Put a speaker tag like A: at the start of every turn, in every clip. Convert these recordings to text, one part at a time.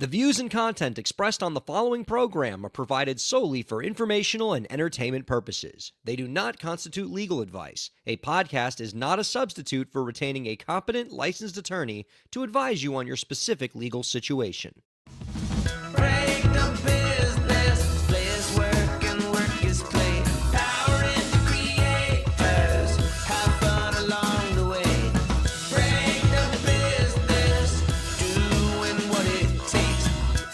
A: The views and content expressed on the following program are provided solely for informational and entertainment purposes. They do not constitute legal advice. A podcast is not a substitute for retaining a competent, licensed attorney to advise you on your specific legal situation.
B: Break the business, play is work and work is play. Power into creators, have fun along the way. Break the business, doing what it takes.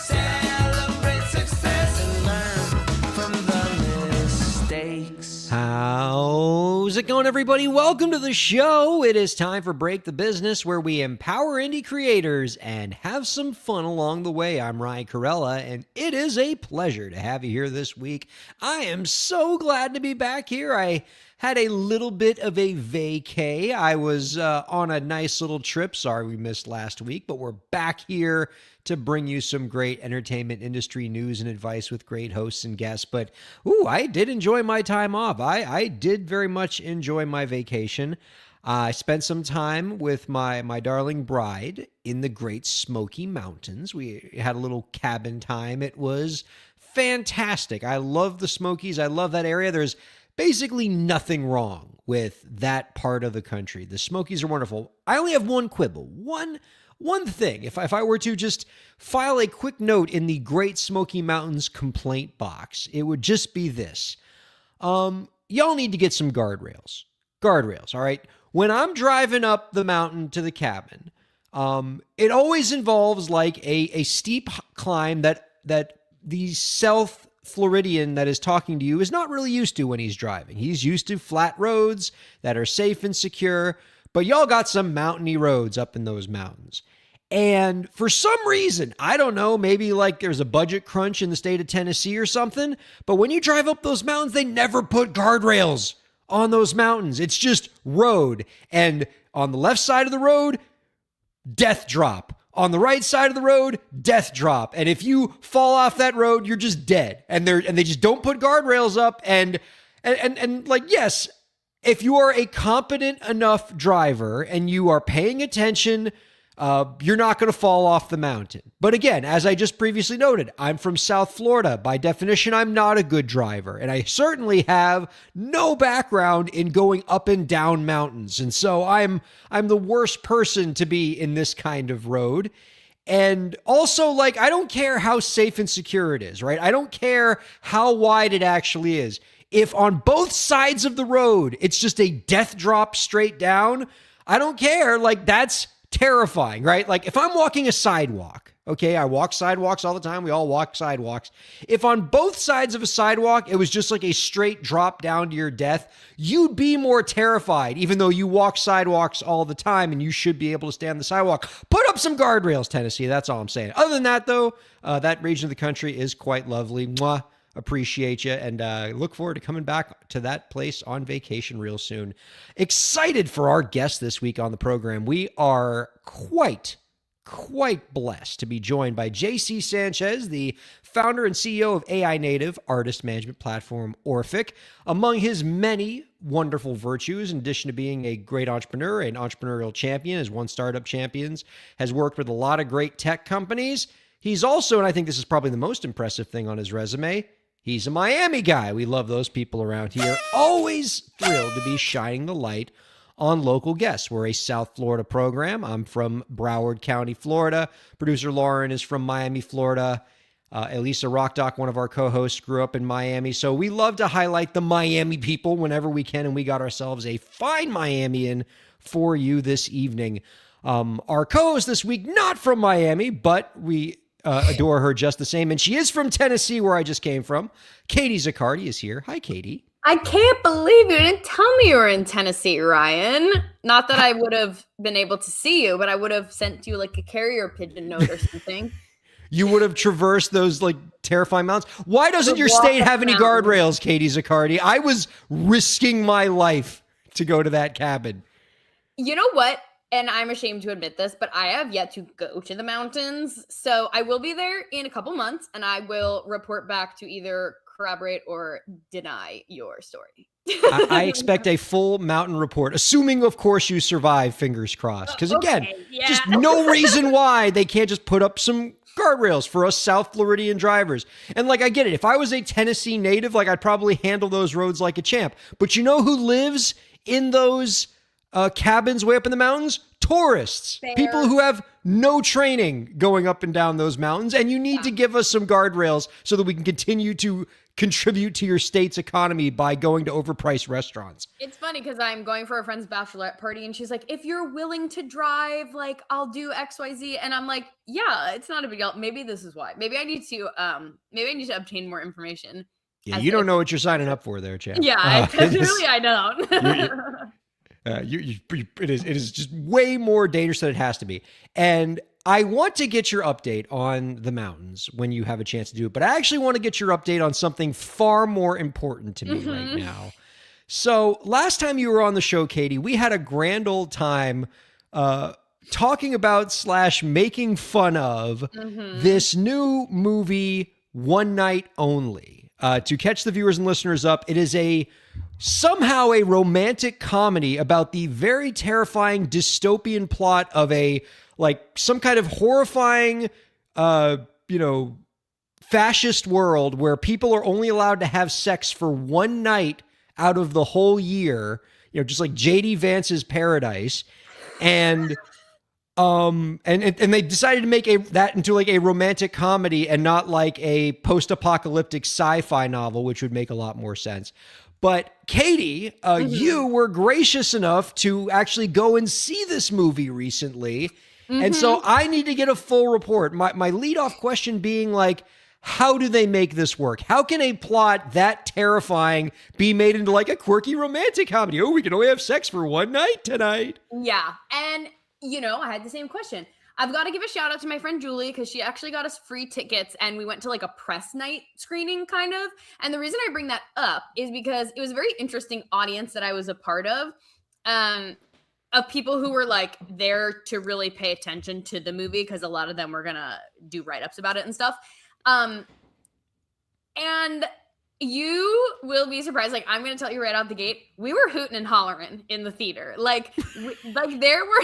B: Celebrate success and learn from the mistakes.
A: How's it going, everybody? Welcome to the show. It is time for Break the Business, where we empower indie creators and have some fun along the way. I'm Ryan Kairalla, and it is a pleasure to have you here this week. I am so glad to be back here. I had a little bit of a vacay. I was on a nice little trip. Sorry we missed last week, but we're back here to bring you some great entertainment industry news and advice with great hosts and guests. But, I did enjoy my time off. I did very much enjoy my vacation. I spent some time with my darling bride in the Great Smoky Mountains. We had a little cabin time. It was fantastic. I love the Smokies. I love that area. There's basically nothing wrong with that part of the country. The Smokies are wonderful. I only have one quibble, one thing. If I were to just file a quick note in the Great Smoky Mountains complaint box, it would just be this. Y'all need to get some guardrails. Guardrails, all right? When I'm driving up the mountain to the cabin, it always involves like a steep climb that the South Floridian that is talking to you is not really used to when he's driving. He's used to flat roads that are safe and secure, but y'all got some mountainy roads up in those mountains. And for some reason, I don't know, maybe like there's a budget crunch in the state of Tennessee or something, but when you drive up those mountains, they never put guardrails on those mountains. It's just road. And on the left side of the road, death drop. On the right side of the road, death drop. And if you fall off that road, you're just dead. And they just don't put guardrails up. And like, yes, if you are a competent enough driver and you are paying attention, you're not going to fall off the mountain. But again, as I just previously noted, I'm from South Florida. By definition, I'm not a good driver. And I certainly have no background in going up and down mountains. And so I'm the worst person to be in this kind of road. And also, like, I don't care how safe and secure it is, right? I don't care how wide it actually is. If on both sides of the road, it's just a death drop straight down, I don't care. Like, that's terrifying, right? Like if I'm walking a sidewalk, okay, I walk sidewalks all the time. We all walk sidewalks. If on both sides of a sidewalk, it was just like a straight drop down to your death, you'd be more terrified, even though you walk sidewalks all the time and you should be able to stay on the sidewalk. Put up some guardrails, Tennessee. That's all I'm saying. Other than that, though, that region of the country is quite lovely. Mwah. Appreciate you, and look forward to coming back to that place on vacation real soon. Excited for our guest this week on the program. We are quite blessed to be joined by JC Sanchez, the founder and CEO of AI native artist management platform Orphic. Among his many wonderful virtues, in addition to being a great entrepreneur, an entrepreneurial champion, has won startup champions, has worked with a lot of great tech companies. He's also, and I think this is probably the most impressive thing on his resume, he's a Miami guy. We love those people around here. Always thrilled to be shining the light on local guests. We're a South Florida program. I'm from Broward County, Florida. Producer Lauren is from Miami, Florida. Elisa Rockdock, one of our co-hosts, grew up in Miami. So we love to highlight the Miami people whenever we can, and we got ourselves a fine Miamian for you this evening. Our co-host this week, not from Miami, but we adore her just the same. And she is from Tennessee, where I just came from. Katie Zaccardi is here. Hi, Katie.
C: I can't believe you didn't tell me you were in Tennessee, Ryan. Not that I would have been able to see you, but I would have sent you like a carrier pigeon note or something.
A: You would have traversed those like terrifying mountains. Why doesn't your state have any guardrails, Katie Zaccardi? I was risking my life to go to that cabin.
C: You know what? And I'm ashamed to admit this, but I have yet to go to the mountains. So I will be there in a couple months, and I will report back to either corroborate or deny your story.
A: I expect a full mountain report, assuming, of course, you survive, fingers crossed. Because again, just no reason why they can't just put up some guardrails for us South Floridian drivers. And like, I get it. If I was a Tennessee native, like I'd probably handle those roads like a champ. But you know who lives in those cabins way up in the mountains? Tourists.
C: Fair.
A: People who have no training going up and down those mountains. And you need to give us some guardrails so that we can continue to contribute to your state's economy by going to overpriced restaurants.
C: It's funny because I'm going for a friend's bachelorette party and she's like, if you're willing to drive, like I'll do XYZ. And I'm like, yeah, it's not a big deal. Maybe this is why. Maybe I need to obtain more information.
A: Yeah, you don't know what you're signing up for there, champ.
C: Yeah, really I don't.
A: It is just way more dangerous than it has to be. And I want to get your update on the mountains when you have a chance to do it, but I actually want to get your update on something far more important to me right now. So last time you were on the show, Katie, we had a grand old time talking about / making fun of this new movie, One Night Only. To catch the viewers and listeners up, it is somehow a romantic comedy about the very terrifying dystopian plot of some kind of horrifying, fascist world where people are only allowed to have sex for one night out of the whole year, just like J.D. Vance's Paradise. And they decided to make that into like a romantic comedy and not like a post-apocalyptic sci-fi novel, which would make a lot more sense. But Katie, you were gracious enough to actually go and see this movie recently. And so I need to get a full report. My leadoff question being like, how do they make this work? How can a plot that terrifying be made into like a quirky romantic comedy? Oh, we can only have sex for one night tonight.
C: Yeah. And, I had the same question. I've got to give a shout out to my friend Julie because she actually got us free tickets and we went to like a press night screening kind of. And the reason I bring that up is because it was a very interesting audience that I was a part of people who were like there to really pay attention to the movie because a lot of them were going to do write-ups about it and stuff. And you will be surprised. Like, I'm going to tell you right out the gate, we were hooting and hollering in the theater. Like there were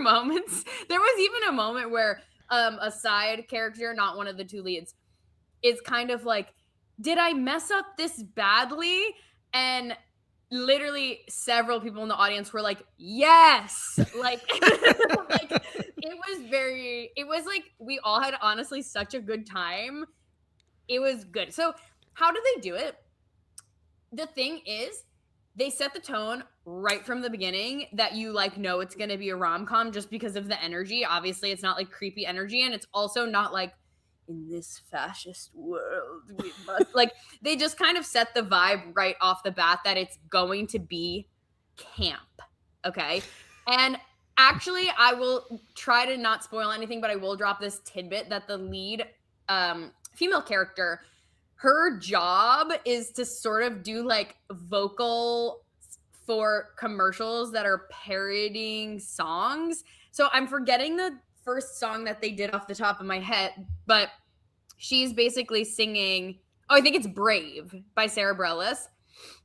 C: moments. There was even a moment where a side character, not one of the two leads, is kind of like, did I mess up this badly? And literally several people in the audience were like, yes. Like, it was like we all had honestly such a good time. It was good. So how do they do it? The thing is, they set the tone right from the beginning that you like know it's going to be a rom-com just because of the energy. Obviously, it's not like creepy energy, and it's also not like in this fascist world we must like they just kind of set the vibe right off the bat that it's going to be camp. Okay. And actually, I will try to not spoil anything, but I will drop this tidbit that the lead female character, her job is to sort of do like vocal for commercials that are parodying songs. So I'm forgetting the first song that they did off the top of my head, but she's basically singing, I think it's Brave by Sarah Bareilles,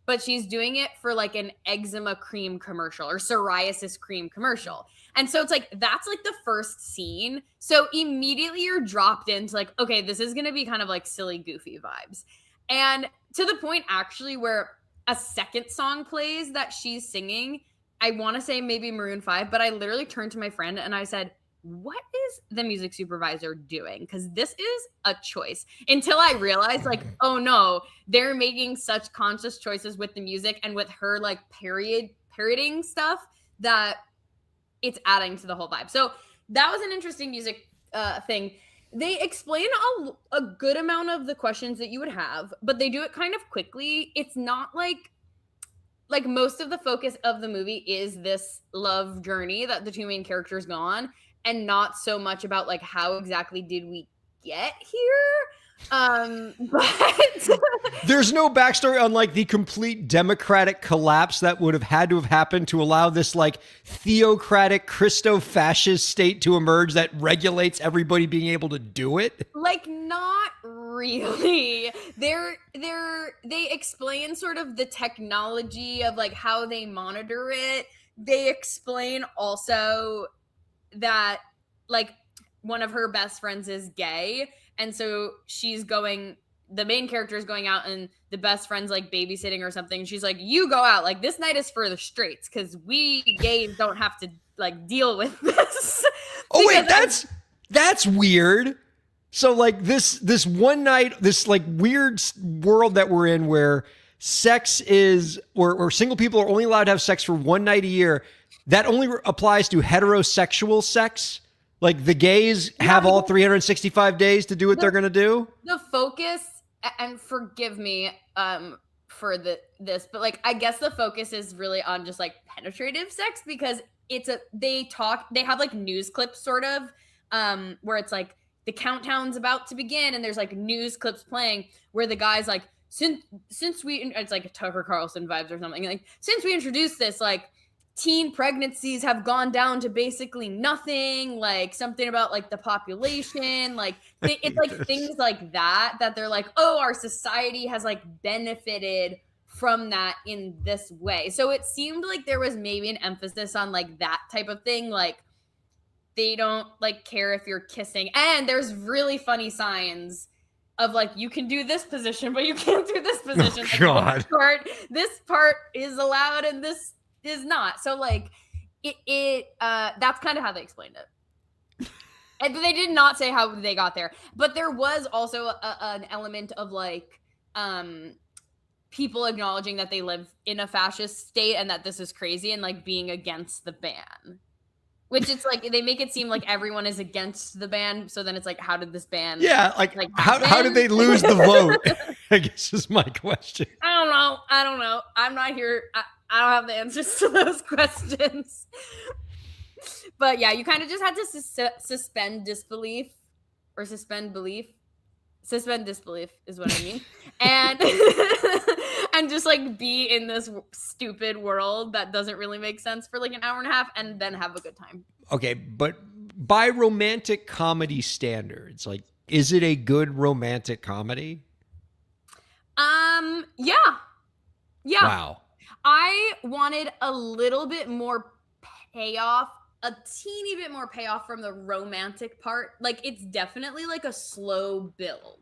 C: but she's doing it for like an eczema cream commercial or psoriasis cream commercial. And so it's like, that's like the first scene. So immediately you're dropped into like, okay, this is going to be kind of like silly, goofy vibes. And to the point actually where a second song plays that she's singing, I want to say maybe Maroon 5, but I literally turned to my friend and I said, what is the music supervisor doing? Because this is a choice. Until I realized like, oh no, they're making such conscious choices with the music and with her like parodying stuff that it's adding to the whole vibe. So that was an interesting music thing. They explain a good amount of the questions that you would have, but they do it kind of quickly. It's not like most of the focus of the movie is this love journey that the two main characters go on, and not so much about like how exactly did we get here. But
A: there's no backstory on like the complete democratic collapse that would have had to have happened to allow this like theocratic Christo-fascist state to emerge that regulates everybody being able to do it.
C: Like, not really. They explain sort of the technology of like how they monitor it. They explain also that like one of her best friends is gay, and so the main character is going out and the best friend's like babysitting or something. She's like, you go out, like this night is for the straights because we gays don't have to like deal with this.
A: Oh wait, that's weird. So like this one night, this like weird world that we're in where sex is, or single people are only allowed to have sex for one night a year. That only applies to heterosexual sex. Like the gays have all 365 days to do what they're going to do.
C: The focus, and forgive me for this, but like I guess the focus is really on just like penetrative sex because they have like news clips sort of where it's like the countdown's about to begin and there's like news clips playing where the guy's like, since it's like Tucker Carlson vibes or something, like since we introduced this, like teen pregnancies have gone down to basically nothing, like something about like the population, like it's like things like that they're like, oh, our society has like benefited from that in this way. So it seemed like there was maybe an emphasis on like that type of thing, like they don't like care if you're kissing, and there's really funny signs of like you can do this position but you can't do this position.
A: Oh, God.
C: This part is allowed and this is not. So like that's kind of how they explained it. And they did not say how they got there, but there was also an element of like people acknowledging that they live in a fascist state and that this is crazy and like being against the ban, which it's like they make it seem like everyone is against the ban. So then it's like, how did this ban?
A: Yeah, like how did they lose the vote? I guess is my question.
C: I don't know. I'm not here. I don't have the answers to those questions. But yeah, you kind of just had to suspend disbelief or suspend belief. Suspend disbelief is what I mean. And and just like be in this stupid world that doesn't really make sense for like an hour and a half and then have a good time. Okay,
A: but by romantic comedy standards, like is it a good romantic comedy?
C: Yeah.
A: Wow.
C: I wanted a little bit more payoff, a teeny bit more payoff from the romantic part. Like it's definitely like a slow build,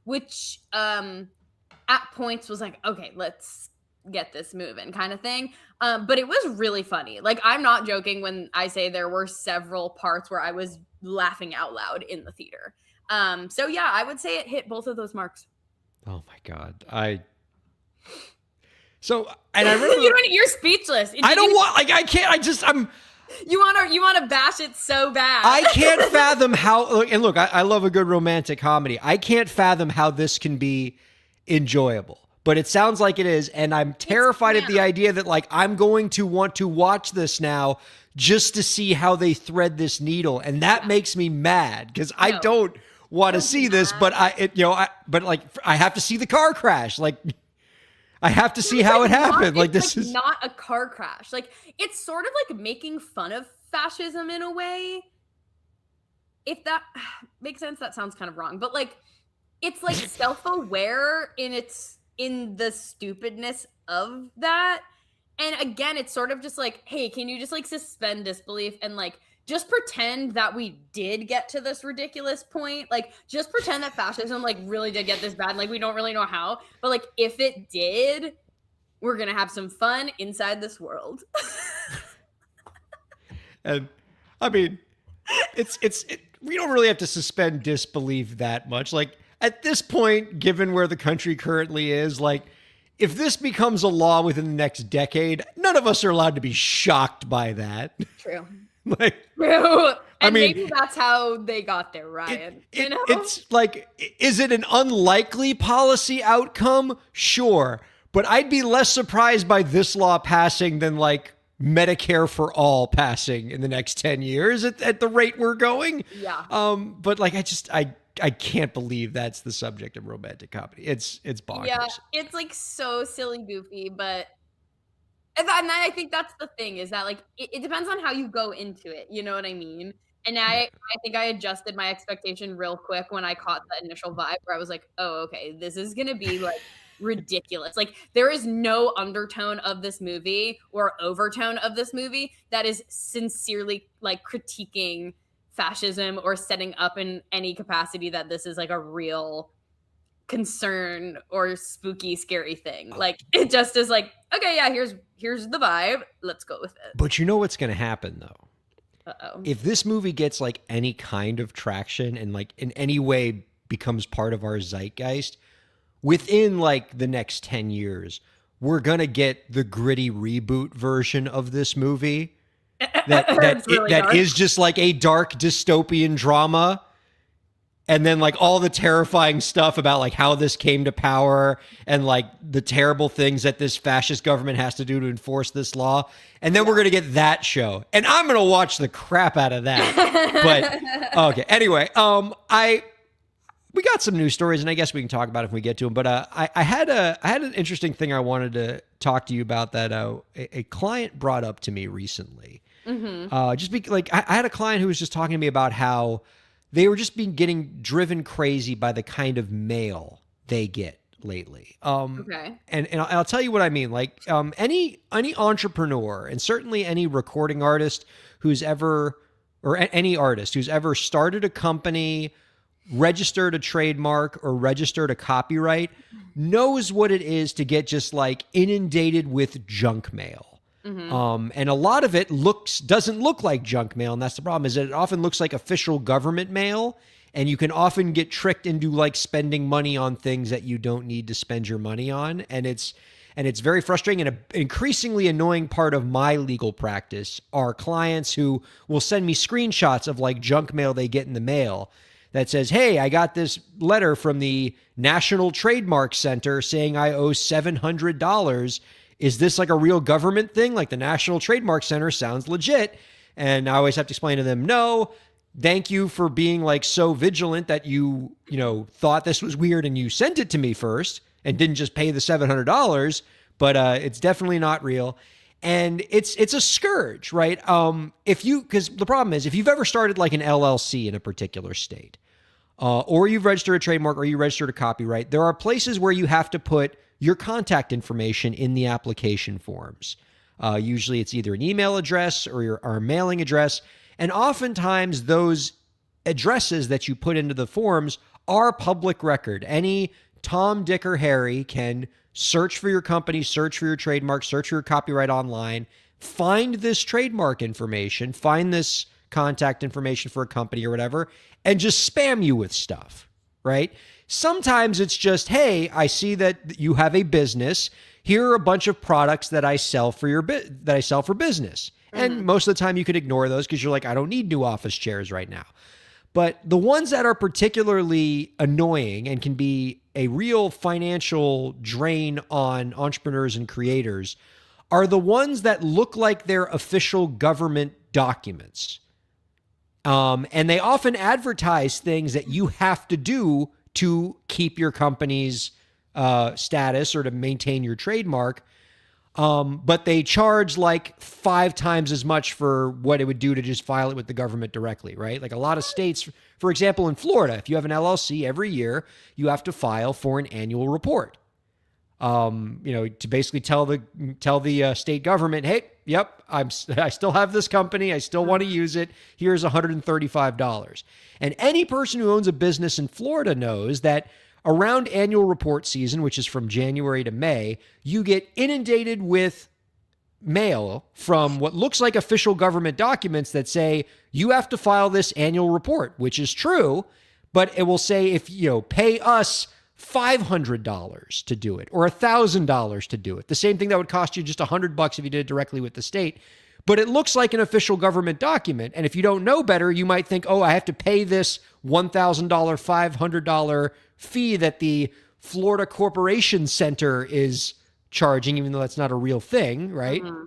C: which at points was like, okay, let's get this moving kind of thing. But it was really funny. Like I'm not joking when I say there were several parts where I was laughing out loud in the theater. So yeah, I would say it hit both of those marks.
A: Oh my God. So, and I remember
C: you're speechless.
A: I don't want, like, I can't,
C: you want to bash it so bad.
A: I can't fathom how, and look, I love a good romantic comedy. I can't fathom how this can be enjoyable, but it sounds like it is. And I'm terrified at the idea that like, I'm going to want to watch this now just to see how they thread this needle. And that makes me mad because I don't want to see this, but I have to see the car crash. Like, I have to see how it happened. Like this is
C: not a car crash. Like it's sort of like making fun of fascism in a way. If that makes sense, that sounds kind of wrong. But like it's like self-aware in the stupidness of that. And again, it's sort of just like, hey, can you just like suspend disbelief and like just pretend that we did get to this ridiculous point. Like, just pretend that fascism, like, really did get this bad. Like, we don't really know how. But, like, if it did, we're going to have some fun inside this world.
A: And, I mean, we don't really have to suspend disbelief that much. Like, at this point, given where the country currently is, like, if this becomes a law within the next decade, none of us are allowed to be shocked by that.
C: True.
A: Like,
C: True.
A: I mean,
C: maybe that's how they got there, Ryan. You know?
A: It's like, is it an unlikely policy outcome? Sure. But I'd be less surprised by this law passing than like Medicare for all passing in the next 10 years at the rate we're going.
C: Yeah.
A: But like, I can't believe that's the subject of romantic comedy. It's bonkers.
C: Yeah, it's like so silly goofy, but and I think that's the thing is that like it depends on how you go into it. You know what I mean? And I think I adjusted my expectation real quick when I caught the initial vibe where I was like, oh, okay, this is gonna be like ridiculous. Like there is no undertone of this movie or overtone of this movie that is sincerely like critiquing fascism or setting up in any capacity that this is like a real concern or spooky, scary thing. Like it just is like, okay, yeah, here's the vibe. Let's go with it.
A: But you know what's going to happen though?
C: Uh-oh.
A: If this movie gets like any kind of traction and like in any way becomes part of our zeitgeist, within like the next 10 years, we're going to get the gritty reboot version of this movie that is just like a dark dystopian drama. And then like all the terrifying stuff about like how this came to power and like the terrible things that this fascist government has to do to enforce this law. And then we're going to get that show. And I'm going to watch the crap out of that. But okay. Anyway, we got some news stories and I guess we can talk about it if we get to them. But I had an interesting thing I wanted to talk to you about that a client brought up to me recently. Mm-hmm. I had a client who was just talking to me about how they were just getting driven crazy by the kind of mail they get lately. Okay. And I'll tell you what I mean. Like any entrepreneur and certainly any recording artist who's ever, or any artist who's ever started a company, registered a trademark or registered a copyright knows what it is to get just like inundated with junk mail. Mm-hmm. And a lot of it doesn't look like junk mail. And that's the problem, is that it often looks like official government mail. And you can often get tricked into like spending money on things that you don't need to spend your money on. And it's very frustrating. And an increasingly annoying part of my legal practice are clients who will send me screenshots of like junk mail they get in the mail that says, hey, I got this letter from the National Trademark Center saying I owe $700. Is this like a real government thing? Like the National Trademark Center sounds legit. And I always have to explain to them, no, thank you for being like so vigilant that you thought this was weird and you sent it to me first and didn't just pay the $700, but it's definitely not real. And it's a scourge, right? Because the problem is, if you've ever started like an LLC in a particular state, or you've registered a trademark or you registered a copyright, there are places where you have to put your contact information in the application forms. Usually it's either an email address or a mailing address. And oftentimes those addresses that you put into the forms are public record. Any Tom, Dick, or Harry can search for your company, search for your trademark, search for your copyright online, find this trademark information, find this contact information for a company or whatever, and just spam you with stuff, right? Sometimes it's just, hey, I see that you have a business. Here are a bunch of products that I sell for business. Mm-hmm. And most of the time you could ignore those because you're like, I don't need new office chairs right now. But the ones that are particularly annoying and can be a real financial drain on entrepreneurs and creators are the ones that look like they're official government documents. And they often advertise things that you have to do to keep your company's status or to maintain your trademark. But they charge like 5 times as much for what it would do to just file it with the government directly, right? Like a lot of states, for example, in Florida, if you have an LLC every year, you have to file for an annual report. To basically tell the state government, hey, yep, I still have this company. I still want to use it. Here's $135. And any person who owns a business in Florida knows that around annual report season, which is from January to May, you get inundated with mail from what looks like official government documents that say you have to file this annual report, which is true, but it will say if pay us $500 to do it or $1,000 to do it. The same thing that would cost you just $100 if you did it directly with the state. But it looks like an official government document. And if you don't know better, you might think, oh, I have to pay this $1,000, $500 fee that the Florida Corporation Center is charging, even though that's not a real thing, right? Mm-hmm.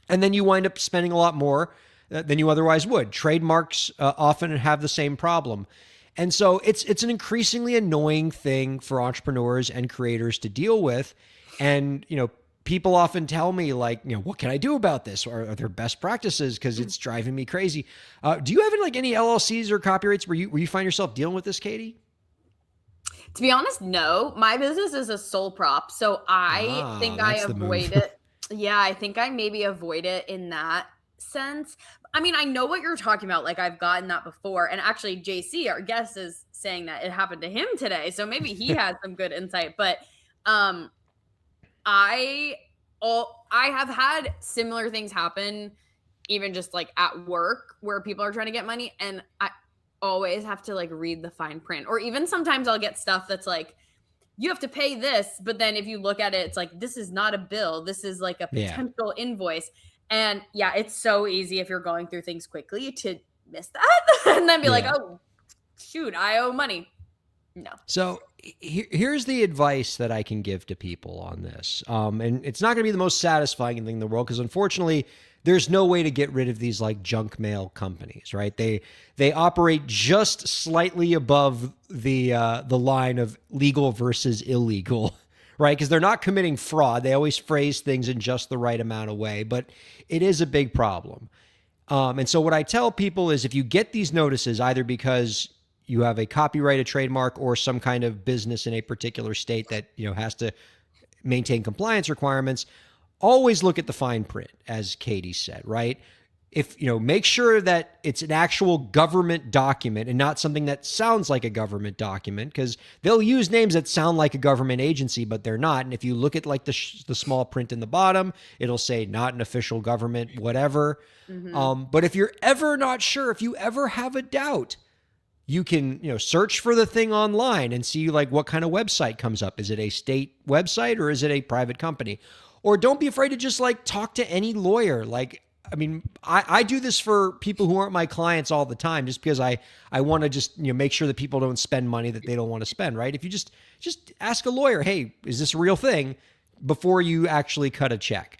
A: And then you wind up spending a lot more than you otherwise would. Trademarks often have the same problem. And so it's an increasingly annoying thing for entrepreneurs and creators to deal with. And, people often tell me like, what can I do about this? Or are there best practices? Because it's driving me crazy. Do you have any LLCs or copyrights where you find yourself dealing with this, Katie?
C: To be honest, no. My business is a sole prop. So I think I avoid it. Yeah, I think I maybe avoid it in that sense. I mean, I know what you're talking about. Like, I've gotten that before. And actually, JC, our guest, is saying that it happened to him today. So maybe he has some good insight. But um I I have had similar things happen, even just like at work where people are trying to get money, and I always have to like read the fine print. Or even sometimes I'll get stuff that's like, you have to pay this, but then if you look at it, it's like, this is not a bill. This is like a
A: Yeah.
C: potential invoice. And yeah, it's so easy if you're going through things quickly to miss that and then be like,
A: Yeah.
C: oh shoot, I owe money. No.
A: So here's the advice that I can give to people on this. And it's not going to be the most satisfying thing in the world because unfortunately, there's no way to get rid of these like junk mail companies, right? They operate just slightly above the line of legal versus illegal, right? Because they're not committing fraud. They always phrase things in just the right amount of way, but it is a big problem. And so what I tell people is if you get these notices, either because you have a copyright, a trademark, or some kind of business in a particular state that, you know, has to maintain compliance requirements, always look at the fine print, as Katie said, right? If, you know, make sure that it's an actual government document and not something that sounds like a government document, because they'll use names that sound like a government agency, but they're not. And if you look at like the small print in the bottom, it'll say not an official government, whatever. But if you're ever not sure, if you ever have a doubt, you can, you know, search for the thing online and see like what kind of website comes up. Is it a state website or is it a private company? Or don't be afraid to just like talk to any lawyer. Like, I mean, I do this for people who aren't my clients all the time, just because I want to just, you know, make sure that people don't spend money that they don't want to spend, right? If you just ask a lawyer, hey, is this a real thing, before you actually cut a check.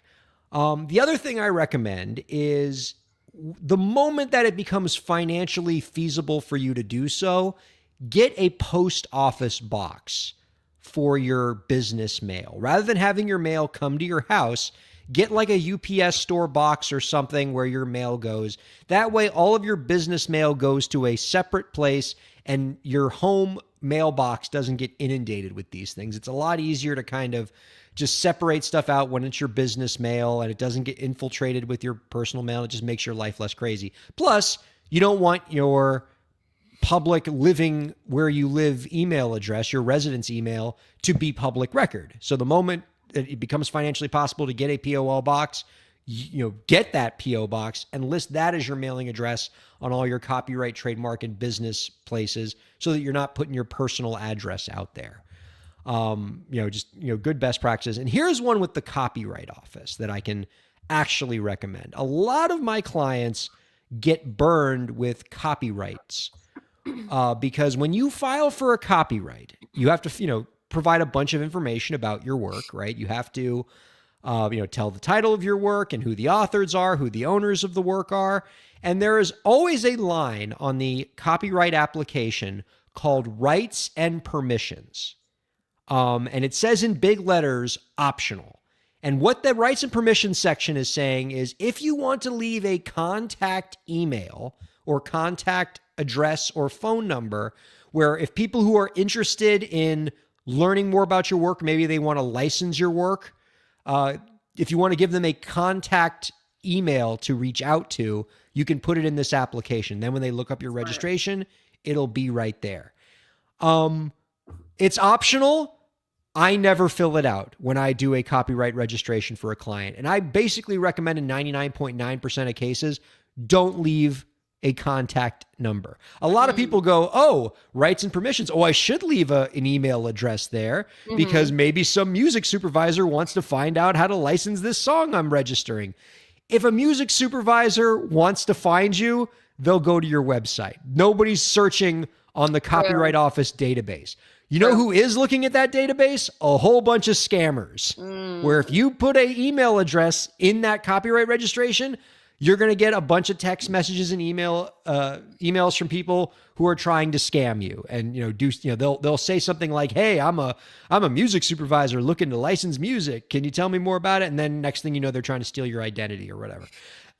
A: The other thing I recommend is the moment that it becomes financially feasible for you to do so, get a post office box for your business mail. Rather than having your mail come to your house, get like a UPS store box or something where your mail goes. That way, all of your business mail goes to a separate place and your home mailbox doesn't get inundated with these things. It's a lot easier to kind of just separate stuff out when it's your business mail and it doesn't get infiltrated with your personal mail. It just makes your life less crazy. Plus, you don't want your public living where you live email address, your residence email, to be public record. So the moment that it becomes financially possible to get a POL box, you know, get that PO box and list that as your mailing address on all your copyright, trademark, and business places, so that you're not putting your personal address out there. Just good best practices. And here's one with the Copyright Office that I can actually recommend. A lot of my clients get burned with copyrights because when you file for a copyright, you have to, provide a bunch of information about your work, right? You have to, tell the title of your work and who the authors are, who the owners of the work are. And there is always a line on the copyright application called rights and permissions. And it says in big letters, optional. And what the rights and permissions section is saying is if you want to leave a contact email or contact address or phone number, where if people who are interested in learning more about your work, maybe they want to license your work, if you want to give them a contact email to reach out to, you can put it in this application. Then when they look up your registration, it'll be right there. It's optional. I never fill it out when I do a copyright registration for a client. And I basically recommend in 99.9% of cases, don't leave a contact number. A lot of people go, oh, rights and permissions. Oh, I should leave an email address there because maybe some music supervisor wants to find out how to license this song I'm registering. If a music supervisor wants to find you, they'll go to your website. Nobody's searching on the Copyright Office database. You know who is looking at that database? A whole bunch of scammers. Where if you put an email address in that copyright registration, you're going to get a bunch of text messages and emails from people who are trying to scam you. And they'll say something like, "Hey, I'm a music supervisor looking to license music. Can you tell me more about it?" And then next thing you know, they're trying to steal your identity or whatever.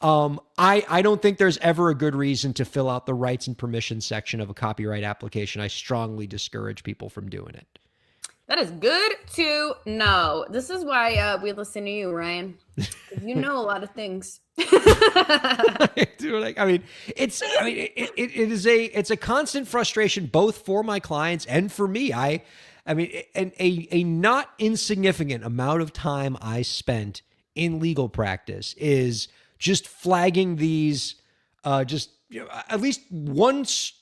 A: I don't think there's ever a good reason to fill out the rights and permissions section of a copyright application. I strongly discourage people from doing it.
C: That is good to know. This is why we listen to you, Ryan. 'Cause you know a lot of things.
A: Dude, it's a constant frustration both for my clients and for me. A not insignificant amount of time I spent in legal practice is just flagging these, at least once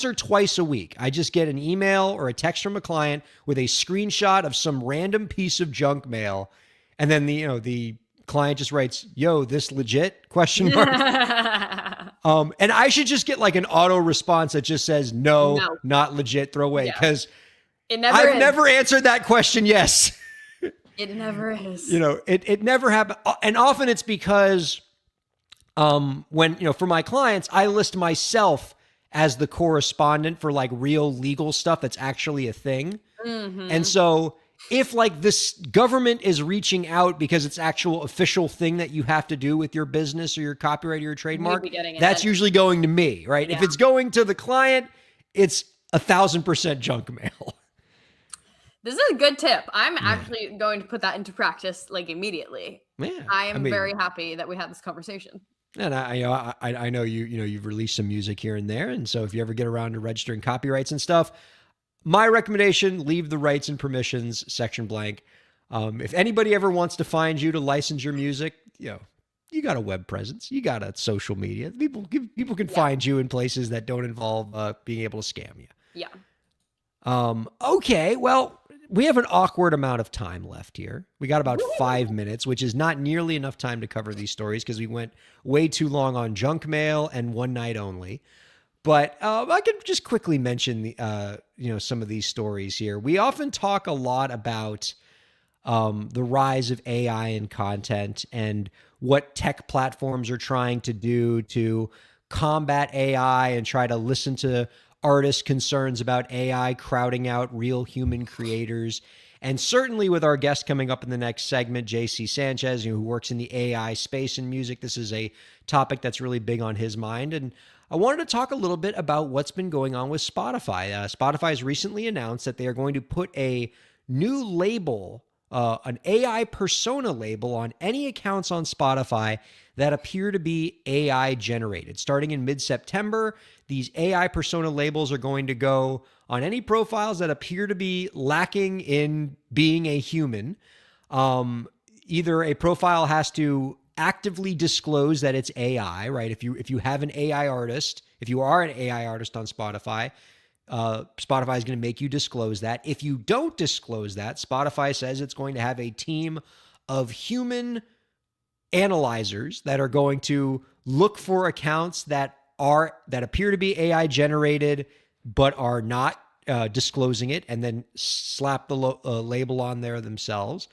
A: or twice a week. I just get an email or a text from a client with a screenshot of some random piece of junk mail, and then the client just writes, "Yo, this legit?" question mark. And I should just get like an auto response that just says, no, not legit, throw away. Because I've never answered that question. Yes.
C: It never is.
A: It never happened. And often it's because when, for my clients, I list myself as the correspondent for like real legal stuff that's actually a thing. Mm-hmm. And so if like this government is reaching out because it's actual official thing that you have to do with your business or your copyright or your trademark, that's usually going to me, right? Yeah. If it's going to the client, it's 1,000% junk mail.
C: This is a good tip. I'm actually going to put that into practice like immediately. Yeah, I am very happy that we had this conversation.
A: And I know you've released some music here and there, and so if you ever get around to registering copyrights and stuff, my recommendation: leave the rights and permissions section blank. If anybody ever wants to find you to license your music, you got a web presence, you got a social media. People can find you in places that don't involve being able to scam you.
C: Yeah.
A: Okay. Well, we have an awkward amount of time left here. We got about 5 minutes, which is not nearly enough time to cover these stories because we went way too long on junk mail and one night only. But I can just quickly mention some of these stories here. We often talk a lot about the rise of AI in content and what tech platforms are trying to do to combat AI and try to listen to artists' concerns about AI crowding out real human creators. And certainly with our guest coming up in the next segment, JC Sanchez, who works in the AI space in music, this is a topic that's really big on his mind. And I wanted to talk a little bit about what's been going on with Spotify. Spotify has recently announced that they are going to put a new label, an AI persona label, on any accounts on Spotify that appear to be AI generated. Starting in mid-September, these AI persona labels are going to go on any profiles that appear to be lacking in being a human. Either a profile has to actively disclose that it's AI, right? If you have an AI artist, if you are an AI artist on Spotify, Spotify is going to make you disclose that. If you don't disclose that, Spotify says it's going to have a team of human analyzers that are going to look for accounts that appear to be AI generated but are not disclosing it, and then slap the label on there themselves.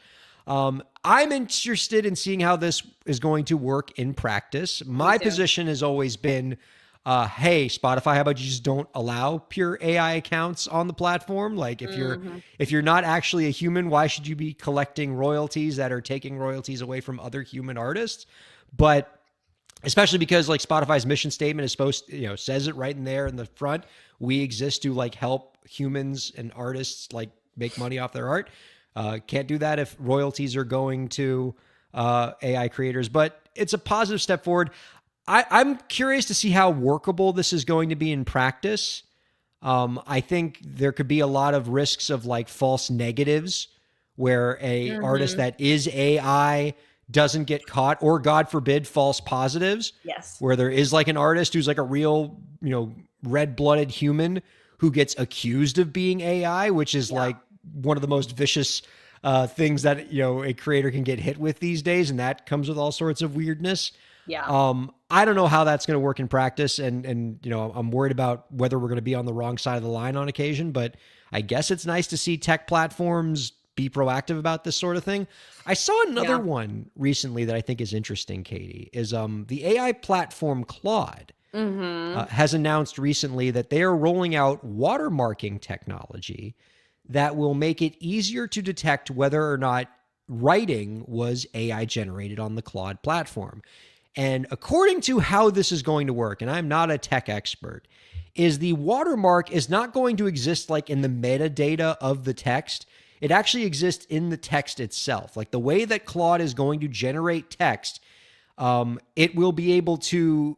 A: I'm interested in seeing how this is going to work in practice. My position has always been, hey, Spotify, how about you just don't allow pure AI accounts on the platform? Like if you're not actually a human, why should you be collecting royalties that are taking royalties away from other human artists? But especially because like Spotify's mission statement is says it right in there in the front. We exist to like help humans and artists like make money off their art. Can't do that if royalties are going to AI creators, but it's a positive step forward. I'm curious to see how workable this is going to be in practice. I think there could be a lot of risks of like false negatives where a artist that is AI doesn't get caught, or God forbid, false positives.
C: Yes.
A: Where there is like an artist who's like a real, red-blooded human who gets accused of being AI, which is like one of the most vicious things that, a creator can get hit with these days. And that comes with all sorts of weirdness.
C: Yeah.
A: I don't know how that's going to work in practice. And I'm worried about whether we're going to be on the wrong side of the line on occasion, but I guess it's nice to see tech platforms be proactive about this sort of thing. I saw another one recently that I think is interesting, Katie, is the AI platform Claude has announced recently that they are rolling out watermarking technology that will make it easier to detect whether or not writing was AI generated on the Claude platform. And according to how this is going to work, and I'm not a tech expert, is the watermark is not going to exist like in the metadata of the text. It actually exists in the text itself. Like the way that Claude is going to generate text, it will be able to,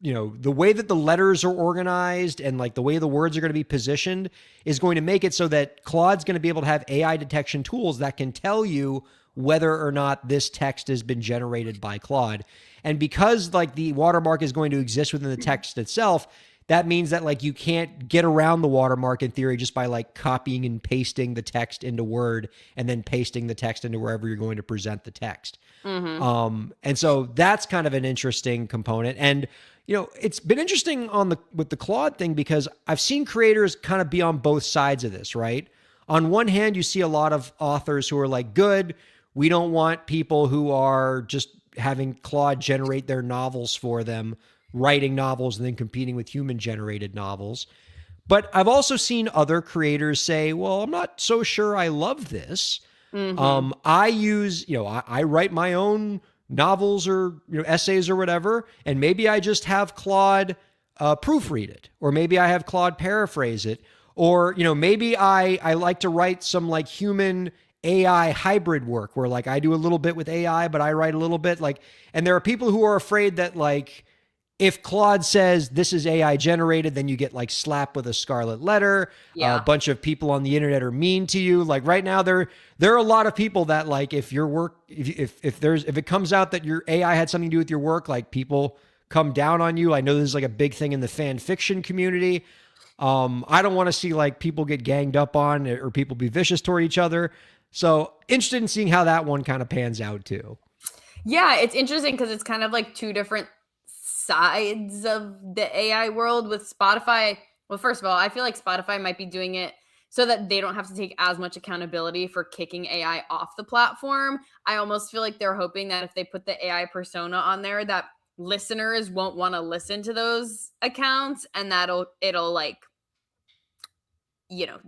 A: the way that the letters are organized and like the way the words are going to be positioned is going to make it so that Claude's going to be able to have AI detection tools that can tell you whether or not this text has been generated by Claude. And because like the watermark is going to exist within the text itself, that means that like you can't get around the watermark in theory just by like copying and pasting the text into Word and then pasting the text into wherever you're going to present the text. And so that's kind of an interesting component. And it's been interesting with the Claude thing because I've seen creators kind of be on both sides of this, right? On one hand, you see a lot of authors who are like, good, we don't want people who are just having Claude generate their novels for them, writing novels and then competing with human generated novels. But I've also seen other creators say, well, I'm not so sure I love this. I use, I write my own novels or essays or whatever, and maybe I just have Claude proofread it, or maybe I have Claude paraphrase it, or maybe I like to write some like human AI hybrid work where like I do a little bit with AI, but I write a little bit like. And there are people who are afraid that like if Claude says this is AI generated, then you get like slapped with a scarlet letter.
C: Yeah.
A: A bunch of people on the internet are mean to you. Like right now, there are a lot of people that like if your work, if it comes out that your AI had something to do with your work, like people come down on you. I know this is like a big thing in the fan fiction community. I don't want to see like people get ganged up on or people be vicious toward each other. So interested in seeing how that one kind of pans out too.
C: Yeah, it's interesting because it's kind of like two different sides of the AI world with Spotify. Well, first of all, I feel like Spotify might be doing it so that they don't have to take as much accountability for kicking AI off the platform. I almost feel like they're hoping that if they put the AI persona on there, that listeners won't want to listen to those accounts and it'll like,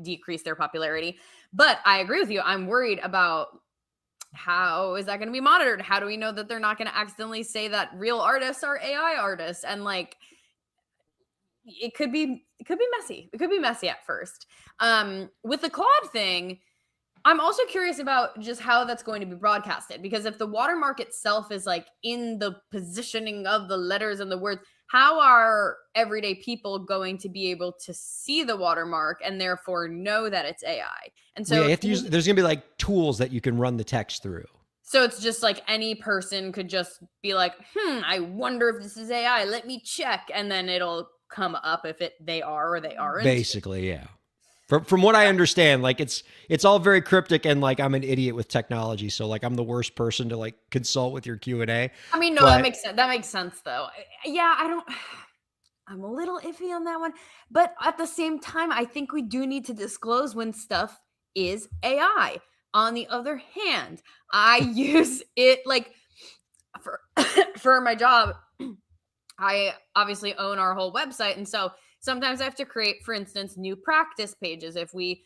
C: decrease their popularity. But I agree with you. I'm worried about how is that going to be monitored? How do we know that they're not going to accidentally say that real artists are AI artists? And like, it could be messy. It could be messy at first. With the Claude thing, I'm also curious about just how that's going to be broadcasted, because if the watermark itself is like in the positioning of the letters and the words, how are everyday people going to be able to see the watermark and therefore know that it's AI? And so
A: you have to there's going to be like tools that you can run the text through.
C: So it's just like any person could just be like, I wonder if this is AI. Let me check. And then it'll come up if they are or they aren't.
A: Basically, yeah. From what I understand, like it's all very cryptic, and like I'm an idiot with technology, so like I'm the worst person to like consult with your Q&A.
C: I mean, no, that makes sense. That makes sense though. Yeah, I'm a little iffy on that one, but at the same time, I think we do need to disclose when stuff is AI. On the other hand, I use it like for my job. I obviously own our whole website, and so sometimes I have to create, for instance, new practice pages. If we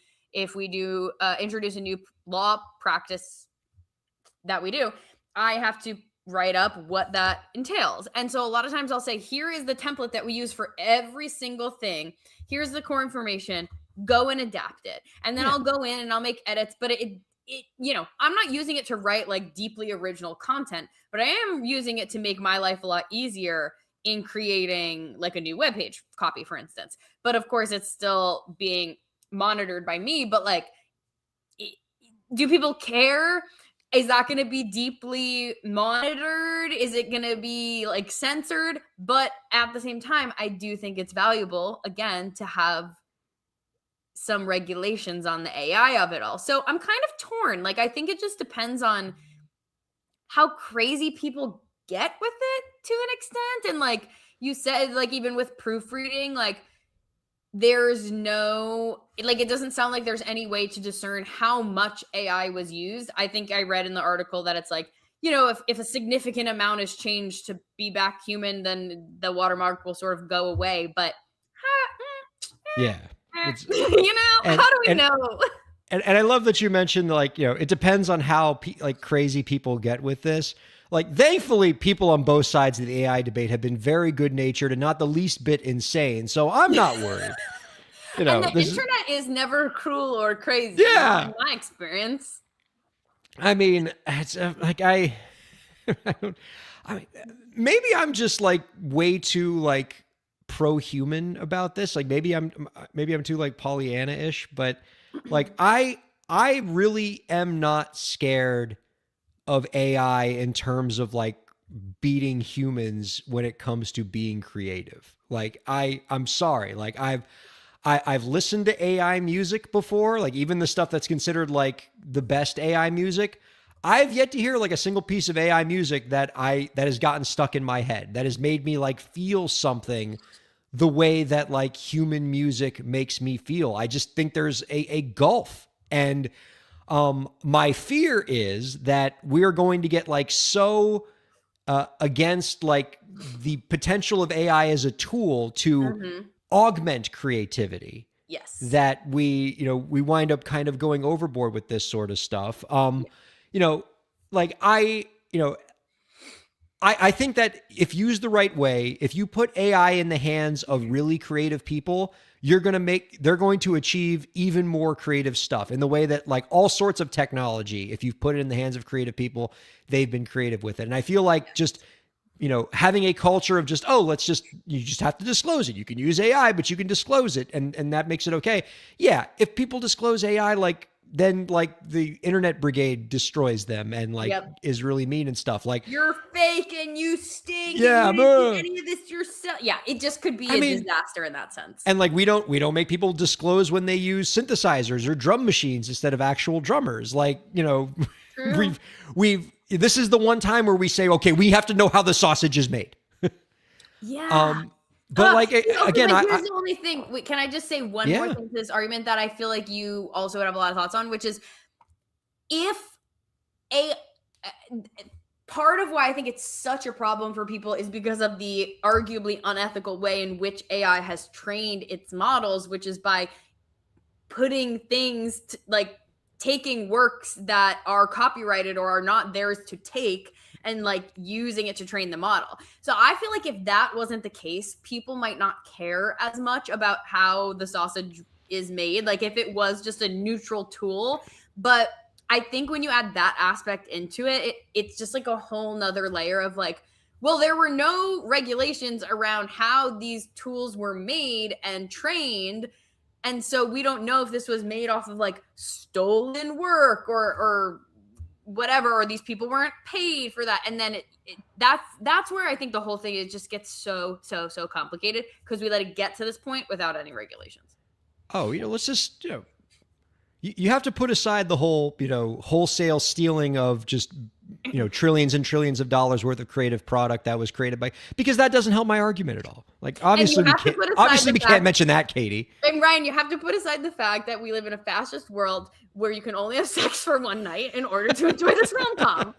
C: do introduce a new law practice that we do, I have to write up what that entails. And so a lot of times I'll say, here is the template that we use for every single thing. Here's the core information. Go and adapt it. And then I'll go in and I'll make edits, but I'm not using it to write like deeply original content, but I am using it to make my life a lot easier in creating like a new webpage copy, for instance. But of course, it's still being monitored by me. But like, do people care? Is that going to be deeply monitored? Is it going to be like censored? But at the same time, I do think it's valuable, again, to have some regulations on the AI of it all. So I'm kind of torn. Like, I think it just depends on how crazy people get with it to an extent. And like you said, like even with proofreading, like there's no, like it doesn't sound like there's any way to discern how much AI was used. I think I read in the article that it's like, if a significant amount is changed to be back human, then the watermark will sort of go away. But
A: yeah,
C: how do we know?
A: And I love that you mentioned like, it depends on how like crazy people get with this. Like, thankfully, people on both sides of the AI debate have been very good natured and not the least bit insane. So I'm not worried.
C: And the
A: this
C: internet is never cruel or crazy.
A: Yeah.
C: In my experience.
A: I mean, it's like I don't, I mean, maybe I'm just like way too like pro-human about this. Like maybe I'm too like Pollyanna-ish, but like I really am not scared of AI in terms of like beating humans when it comes to being creative. Like I'm sorry. Like I've listened to AI music before, like even the stuff that's considered like the best AI music. I've yet to hear like a single piece of AI music that has gotten stuck in my head, that has made me like feel something the way that like human music makes me feel. I just think there's a gulf. And my fear is that we're going to get like so against like the potential of AI as a tool to augment creativity.
C: Yes.
A: That we wind up kind of going overboard with this sort of stuff. Like I think that if used the right way, if you put AI in the hands of really creative people, they're going to achieve even more creative stuff in the way that like all sorts of technology, if you've put it in the hands of creative people, they've been creative with it. And I feel like just, having a culture of just, you just have to disclose it. You can use AI, but you can disclose it. And that makes it okay. Yeah. If people disclose AI, then like the internet brigade destroys them and like is really mean and stuff. Like,
C: you're fake and you stink.
A: Yeah,
C: and you didn't do any of this yourself. Yeah, it just could be a disaster in that sense.
A: And like we don't make people disclose when they use synthesizers or drum machines instead of actual drummers. Like, we've this is the one time where we say, okay, we have to know how the sausage is made.
C: Yeah.
A: But again,
C: here's the only thing. Wait, can I just say one more thing to this argument that I feel like you also would have a lot of thoughts on, which is if part of why I think it's such a problem for people is because of the arguably unethical way in which AI has trained its models, which is by putting things like taking works that are copyrighted or are not theirs to take and like using it to train the model. So I feel like if that wasn't the case, people might not care as much about how the sausage is made. Like if it was just a neutral tool. But I think when you add that aspect into it, it's just like a whole nother layer of like, well, there were no regulations around how these tools were made and trained. And so we don't know if this was made off of like stolen work or whatever, or these people weren't paid for that. And then that's where I think the whole thing is just gets so complicated because we let it get to this point without any regulations.
A: Oh, let's just, you have to put aside the whole, wholesale stealing of just, trillions and trillions of dollars worth of creative product that was created by, because that doesn't help my argument at all. Like obviously we can't mention that, Katie.
C: And Ryan, you have to put aside the fact that we live in a fascist world where you can only have sex for one night in order to enjoy this rom-com.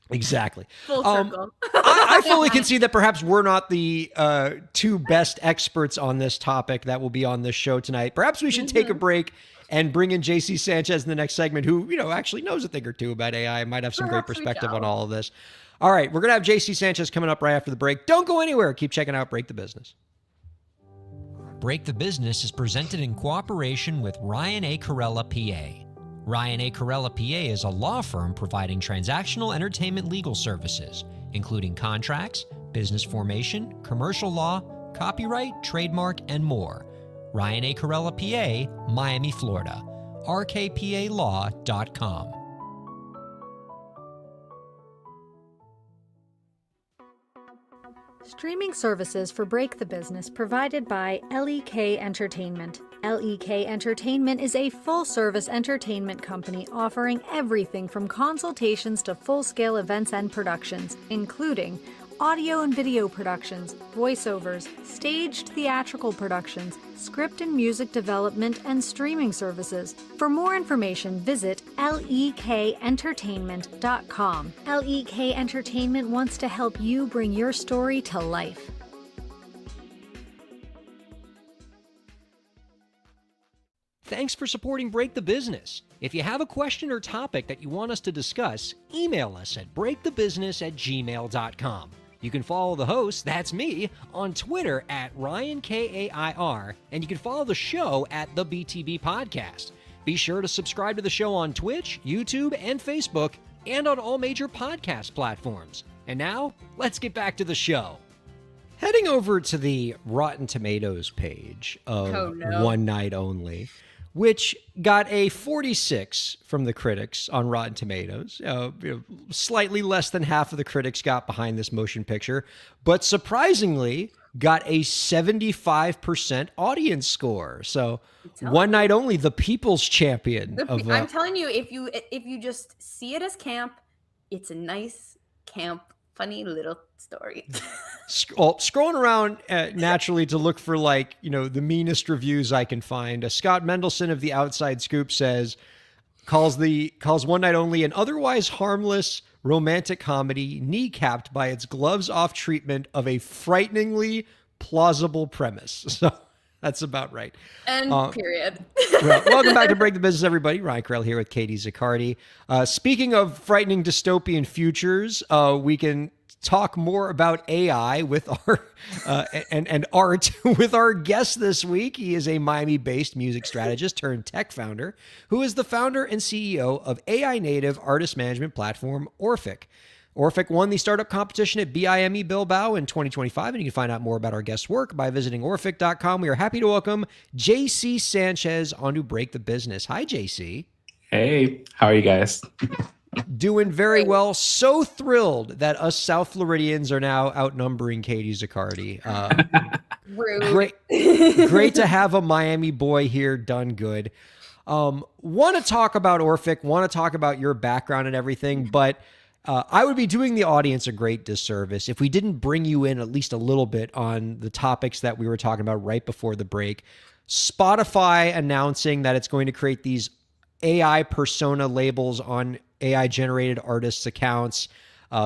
A: Exactly.
C: Full circle.
A: I fully concede that perhaps we're not the two best experts on this topic that will be on this show tonight. Perhaps we should take a break and bring in JC Sanchez in the next segment, who, actually knows a thing or two about AI and might have some great perspective on all of this. All right, we're going to have JC Sanchez coming up right after the break. Don't go anywhere. Keep checking out Break the Business.
D: Break the Business is presented in cooperation with Ryan A. Kairalla, PA. Ryan A. Kairalla, PA is a law firm providing transactional entertainment legal services, including contracts, business formation, commercial law, copyright, trademark, and more. Ryan A. Kairalla, PA, Miami, Florida. rkpalaw.com.
E: Streaming services for Break the Business provided by LEK Entertainment. LEK Entertainment is a full-service entertainment company offering everything from consultations to full-scale events and productions, including audio and video productions, voiceovers, staged theatrical productions, script and music development, and streaming services. For more information, visit lekentertainment.com. LEK Entertainment wants to help you bring your story to life.
A: Thanks for supporting Break the Business. If you have a question or topic that you want us to discuss, email us at breakthebusiness@gmail.com. You can follow the host, that's me, on Twitter at Ryan Kair, and you can follow the show at the BTB Podcast. Be sure to subscribe to the show on Twitch, YouTube, and Facebook, and on all major podcast platforms. And now, let's get back to the show. Heading over to the Rotten Tomatoes page of One Night Only, which got a 46 from the critics on Rotten Tomatoes. Slightly less than half of the critics got behind this motion picture, but surprisingly got a 75% audience score. So One Night Only, the people's champion.
C: I'm telling you, if you just see it as camp, it's a nice camp, funny little story.
A: Scrolling around naturally to look for the meanest reviews I can find. Scott Mendelson of the Outside Scoop calls One Night Only an otherwise harmless romantic comedy kneecapped by its gloves off treatment of a frighteningly plausible premise. So that's about right.
C: And period.
A: Well, welcome back to Break the Business, everybody. Ryan Kairalla here with Katie Zaccardi. Speaking of frightening dystopian futures, we can talk more about AI with our and art with our guest this week. He is a Miami-based music strategist turned tech founder who is the founder and CEO of AI native artist management platform Orphic. Orphic won the startup competition at BIME Bilbao in 2025, and you can find out more about our guest's work by visiting orphic.com. We are happy to welcome JC Sanchez onto Break the Business. Hi, JC.
F: Hey, how are you guys?
A: Doing very well. So thrilled that us South Floridians are now outnumbering Katie Zaccardi.
C: Rude.
A: Great to have a Miami boy here. Done good. Want to talk about Orphic, want to talk about your background and everything, but I would be doing the audience a great disservice if we didn't bring you in at least a little bit on the topics that we were talking about right before the break. Spotify announcing that it's going to create these AI persona labels on AI-generated artists' accounts.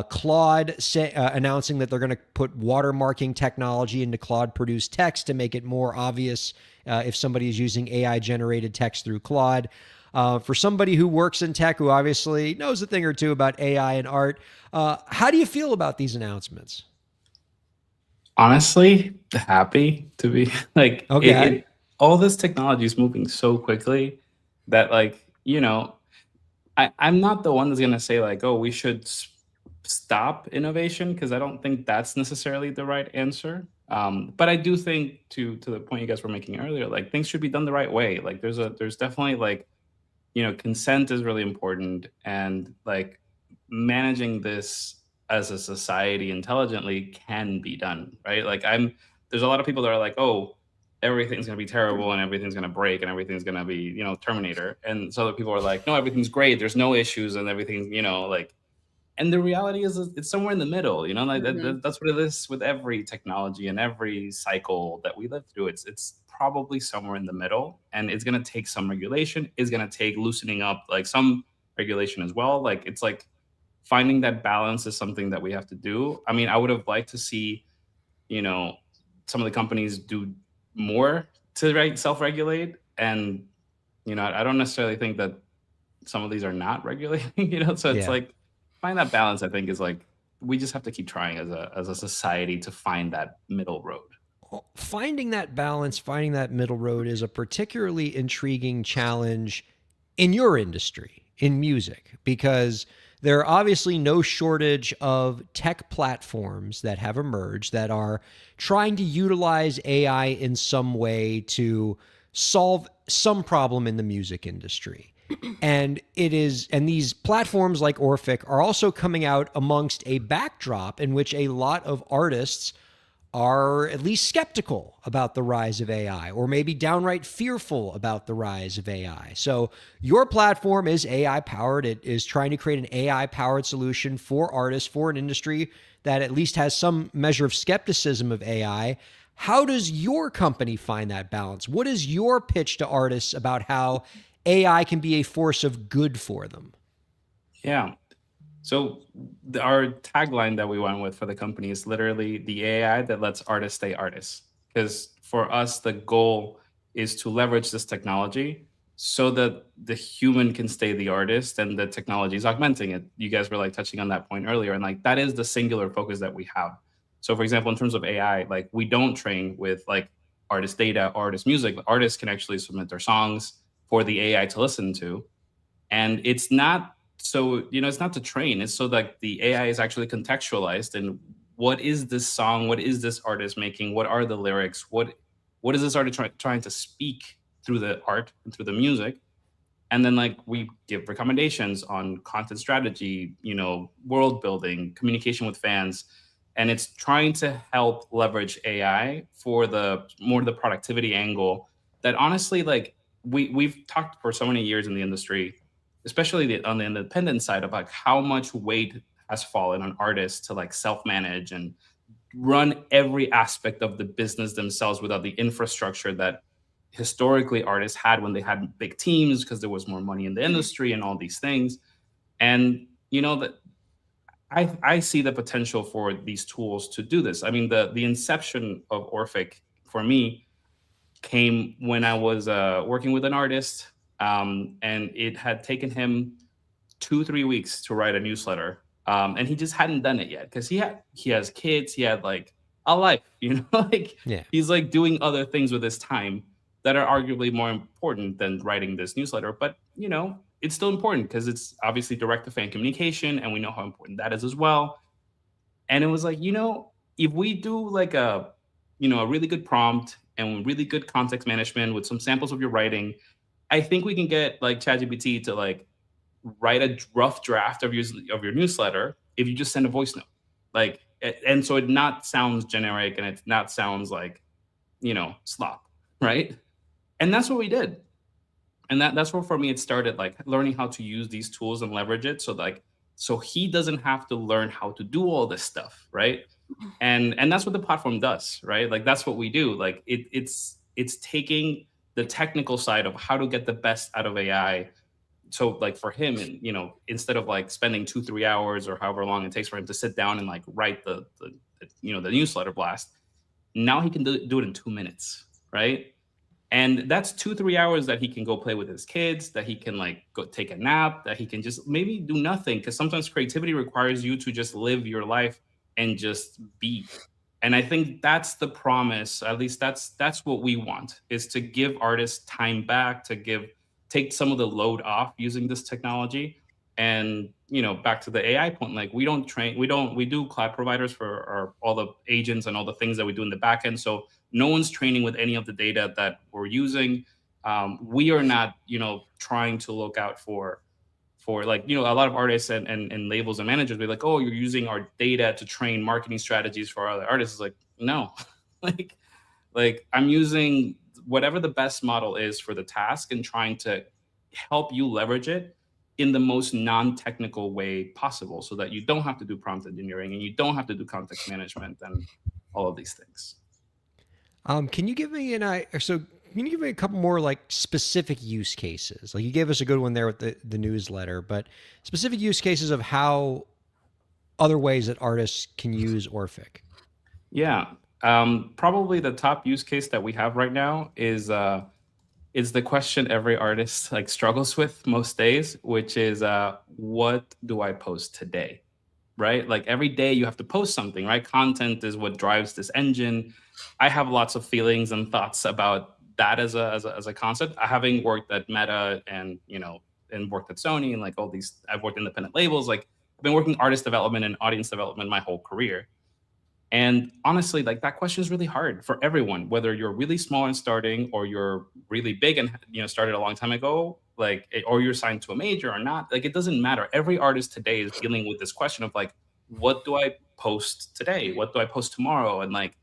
A: Claude announcing that they're going to put watermarking technology into Claude-produced text to make it more obvious if somebody is using AI-generated text through Claude. For somebody who works in tech, who obviously knows a thing or two about AI and art, how do you feel about these announcements?
F: Honestly, happy to be
A: Okay.
F: all this technology is moving so quickly that I'm not the one that's going to say oh, we should stop innovation, because I don't think that's necessarily the right answer. But I do think to the point you guys were making earlier, things should be done the right way. There's definitely consent is really important, and managing this as a society intelligently can be done, right? There's a lot of people that are oh, everything's going to be terrible and everything's going to break and everything's going to be, Terminator. And so other people are no, everything's great. There's no issues and everything's, and the reality is it's somewhere in the middle, that's what it is with every technology and every cycle that we live through. It's probably somewhere in the middle, and it's going to take some regulation. It's going to take loosening up some regulation as well. It's finding that balance is something that we have to do. I mean, I would have liked to see, some of the companies do more to self-regulate, and I don't necessarily think that some of these are not regulating, so it's find that balance. I think is we just have to keep trying as a society to find that middle road.
A: Finding that balance, finding that middle road is a particularly intriguing challenge in your industry, in music, because there are obviously no shortage of tech platforms that have emerged that are trying to utilize AI in some way to solve some problem in the music industry. And these platforms like Orphic are also coming out amongst a backdrop in which a lot of artists are at least skeptical about the rise of AI, or maybe downright fearful about the rise of AI. So your platform is AI powered. It is trying to create an AI powered solution for artists, for an industry that at least has some measure of skepticism of AI. How does your company find that balance? What is your pitch to artists about how AI can be a force of good for them?
F: Yeah. So our tagline that we went with for the company is literally the AI that lets artists stay artists. Because for us, the goal is to leverage this technology so that the human can stay the artist and the technology is augmenting it. You guys were like touching on that point earlier, and like that is the singular focus that we have. So for example, in terms of AI, like we don't train with like artist data, artist music. Artists can actually submit their songs for the AI to listen to, and it's not so, it's not to train, it's so that the AI is actually contextualized and what is this song, what is this artist making, what are the lyrics, what is this artist trying to speak through the art and through the music. And then like we give recommendations on content strategy, world building, communication with fans, and it's trying to help leverage AI for the more the productivity angle that honestly, like we've talked for so many years in the industry, especially on the independent side, of like how much weight has fallen on artists to like self-manage and run every aspect of the business themselves without the infrastructure that historically artists had when they had big teams because there was more money in the industry and all these things. And that I see the potential for these tools to do this. I mean, the inception of Orphic for me came when I was working with an artist, and it had taken him 2 3 weeks to write a newsletter, and he just hadn't done it yet because he has kids, he had like a life, like
A: Yeah.
F: he's like doing other things with his time that are arguably more important than writing this newsletter. But it's still important because it's obviously direct to fan communication, and we know how important that is as well. And it was like, if we do like a really good prompt and really good context management with some samples of your writing, I think we can get like ChatGPT to like write a rough draft of your newsletter if you just send a voice note. Like, and so it not sounds generic and it not sounds like, slop, right? And that's what we did. And that's where for me it started, like learning how to use these tools and leverage it so he doesn't have to learn how to do all this stuff, right? And that's what the platform does, right? Like that's what we do. Like it's taking the technical side of how to get the best out of AI. So like for him, and instead of like spending 2 3 hours or however long it takes for him to sit down and like write the newsletter blast, now he can do it in 2 minutes, right? And that's 2 3 hours that he can go play with his kids, that he can like go take a nap, that he can just maybe do nothing, because sometimes creativity requires you to just live your life and just be. And I think that's the promise. At least that's what we want, is to give artists time back, to take some of the load off using this technology. And back to the AI point, like we do cloud providers for all the agents and all the things that we do in the back end. So no one's training with any of the data that we're using. We are not trying to look out for like a lot of artists and labels and managers be like, oh, you're using our data to train marketing strategies for other artists. It's like, no. like I'm using whatever the best model is for the task and trying to help you leverage it in the most non-technical way possible, so that you don't have to do prompt engineering and you don't have to do context management and all of these things.
A: Can you give me can you give me a couple more like specific use cases? Like you gave us a good one there with the newsletter, but specific use cases of how other ways that artists can use Orphic.
F: Yeah. Probably the top use case that we have right now is the question every artist like struggles with most days, which is what do I post today? Right? Like every day you have to post something, right? Content is what drives this engine. I have lots of feelings and thoughts about that as a concept. Having worked at Meta and worked at Sony and like all these, I've worked independent labels. Like I've been working artist development and audience development my whole career. And honestly, like that question is really hard for everyone, whether you're really small and starting, or you're really big and started a long time ago, or you're signed to a major or not. Like it doesn't matter. Every artist today is dealing with this question of like, what do I post today? What do I post tomorrow? And like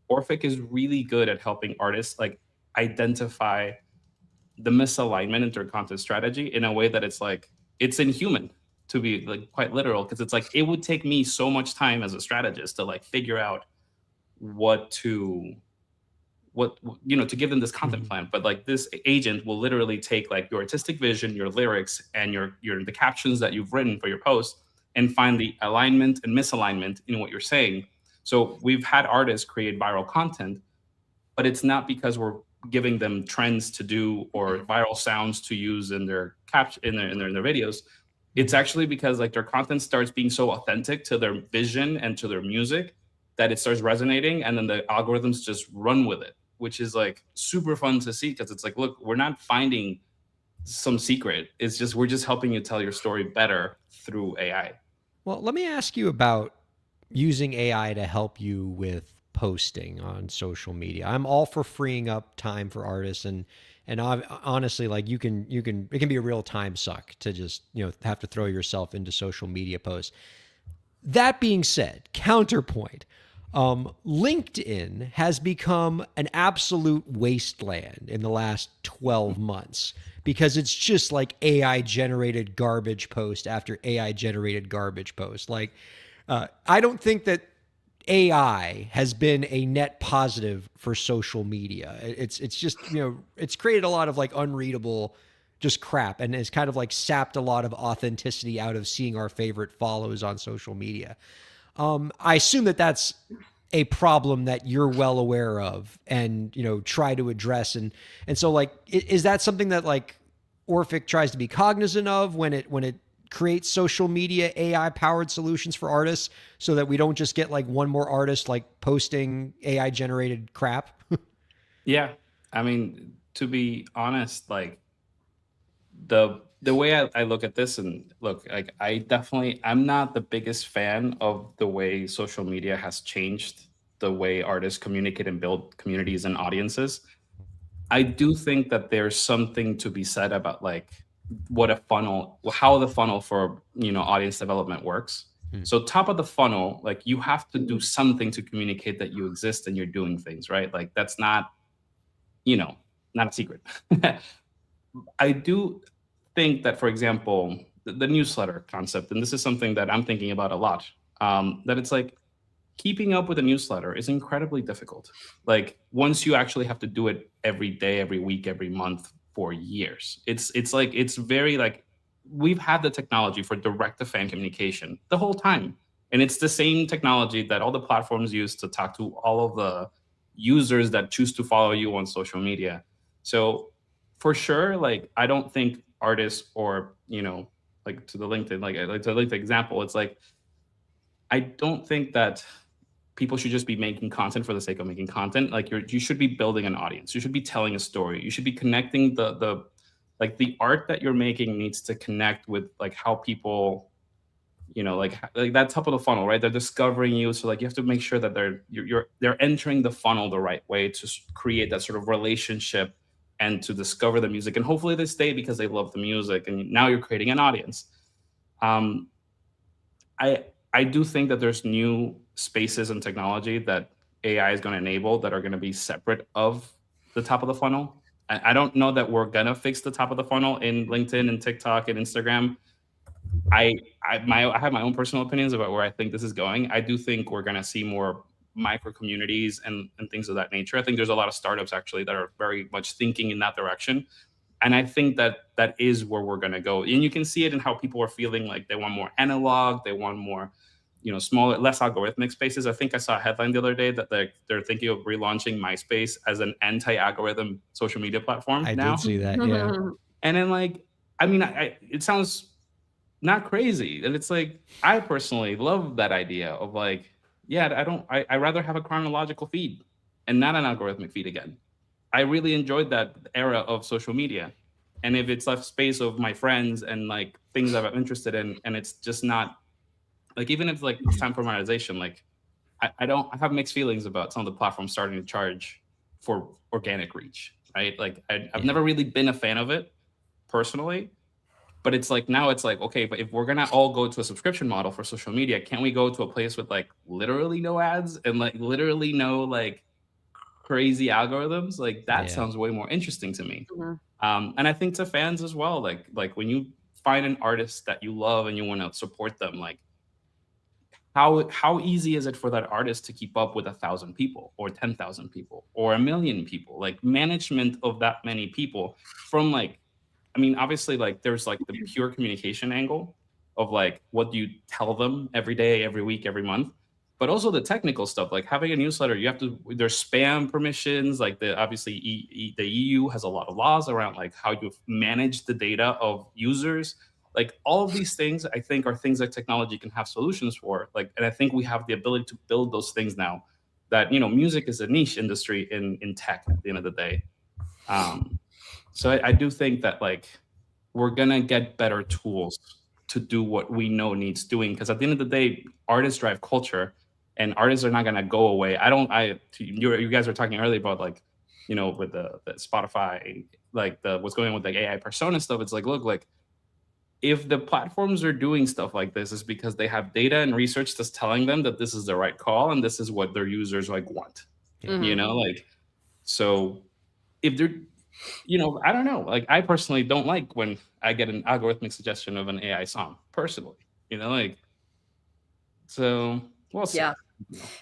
F: Orphic is really good at helping artists like identify the misalignment in their content strategy in a way that it's inhuman, to be like quite literal, because it's like it would take me so much time as a strategist to like figure out to give them this content plan. But like this agent will literally take like your artistic vision, your lyrics, and the captions that you've written for your post, and find the alignment and misalignment in what you're saying. So we've had artists create viral content, but it's not because we're giving them trends to do or viral sounds to use in their in their videos. It's actually because like their content starts being so authentic to their vision and to their music that it starts resonating, and then the algorithms just run with it, which is like super fun to see, because it's like, look, we're not finding some secret. It's just we're just helping you tell your story better through AI.
A: Well, let me ask you about using AI to help you with posting on social media. I'm all for freeing up time for artists, and honestly, like it can be a real time suck to just, have to throw yourself into social media posts. That being said, counterpoint, LinkedIn has become an absolute wasteland in the last 12 months because it's just like AI generated garbage post after AI generated garbage post. Like, I don't think that AI has been a net positive for social media. It's just, it's created a lot of like unreadable just crap, and has kind of like sapped a lot of authenticity out of seeing our favorite follows on social media. I assume that that's a problem that you're well aware of and, try to address. And so like, is that something that like Orphic tries to be cognizant of when it create social media AI powered solutions for artists, so that we don't just get like one more artist like posting AI generated crap?
F: Yeah. I mean, to be honest, like the way I look at this, and look, like I'm not the biggest fan of the way social media has changed the way artists communicate and build communities and audiences. I do think that there's something to be said about like how the funnel for audience development works. So top of the funnel, like you have to do something to communicate that you exist and you're doing things, right? Like that's not not a secret. I do think that, for example, the newsletter concept, and this is something that I'm thinking about a lot, that it's like keeping up with a newsletter is incredibly difficult. Like once you actually have to do it every day, every week, every month for years, it's very like we've had the technology for direct to fan communication the whole time. And it's the same technology that all the platforms use to talk to all of the users that choose to follow you on social media. So for sure, like I don't think artists or like to the LinkedIn, like to the LinkedIn example, it's like I don't think that people should just be making content for the sake of making content. Like you should be building an audience. You should be telling a story. You should be connecting the like the art that you're making needs to connect with like how people like that top of the funnel, right? They're discovering you, so like you have to make sure that they're entering the funnel the right way to create that sort of relationship and to discover the music, and hopefully they stay because they love the music, and now you're creating an audience. I do think that there's new spaces and technology that AI is going to enable that are going to be separate of the top of the funnel. I don't know that we're going to fix the top of the funnel in LinkedIn and TikTok and Instagram. I have my own personal opinions about where I think this is going. I do think we're going to see more micro communities and things of that nature. I think there's a lot of startups actually that are very much thinking in that direction. And I think that is where we're going to go. And you can see it in how people are feeling like they want more analog, they want more, smaller, less algorithmic spaces. I think I saw a headline the other day that they're thinking of relaunching MySpace as an anti-algorithm social media platform.
A: I
F: now
A: did see that, yeah.
F: And then like, I mean, it sounds not crazy. And it's like, I personally love that idea of like, yeah, I rather have a chronological feed and not an algorithmic feed again. I really enjoyed that era of social media. And if it's left space of my friends and like things that I'm interested in, and it's just not like, even if like it's time for monetization, like I have mixed feelings about some of the platforms starting to charge for organic reach, right? Like I've never really been a fan of it personally, but it's like, now it's like, okay, but if we're going to all go to a subscription model for social media, can't we go to a place with like literally no ads and like literally no like crazy algorithms? Like that sounds way more interesting to me. And I think to fans as well, like when you find an artist that you love and you want to support them, like how easy is it for that artist to keep up with 1,000 people or 10,000 people or 1 million people? Like management of that many people from like, I mean, obviously like there's like the pure communication angle of like, what do you tell them every day, every week, every month? but also the technical stuff, like having a newsletter. You have to, there's spam permissions, like obviously the EU has a lot of laws around like how you manage the data of users. Like all of these things, I think, are things that technology can have solutions for. Like, and I think we have the ability to build those things now. That, you know, music is a niche industry in tech at the end of the day. So I do think that like we're gonna get better tools to do what we know needs doing, because at the end of the day, artists drive culture, and artists are not gonna go away. You guys were talking earlier about like, you know, with the Spotify, like what's going on with the AI persona stuff. It's like, look, like if the platforms are doing stuff like this, is because they have data and research that's telling them that this is the right call and this is what their users like want. You know, like, so if they're, you know, I don't know. Like, I personally don't like when I get an algorithmic suggestion of an AI song, personally. You know, like, so we'll see.
C: Yeah.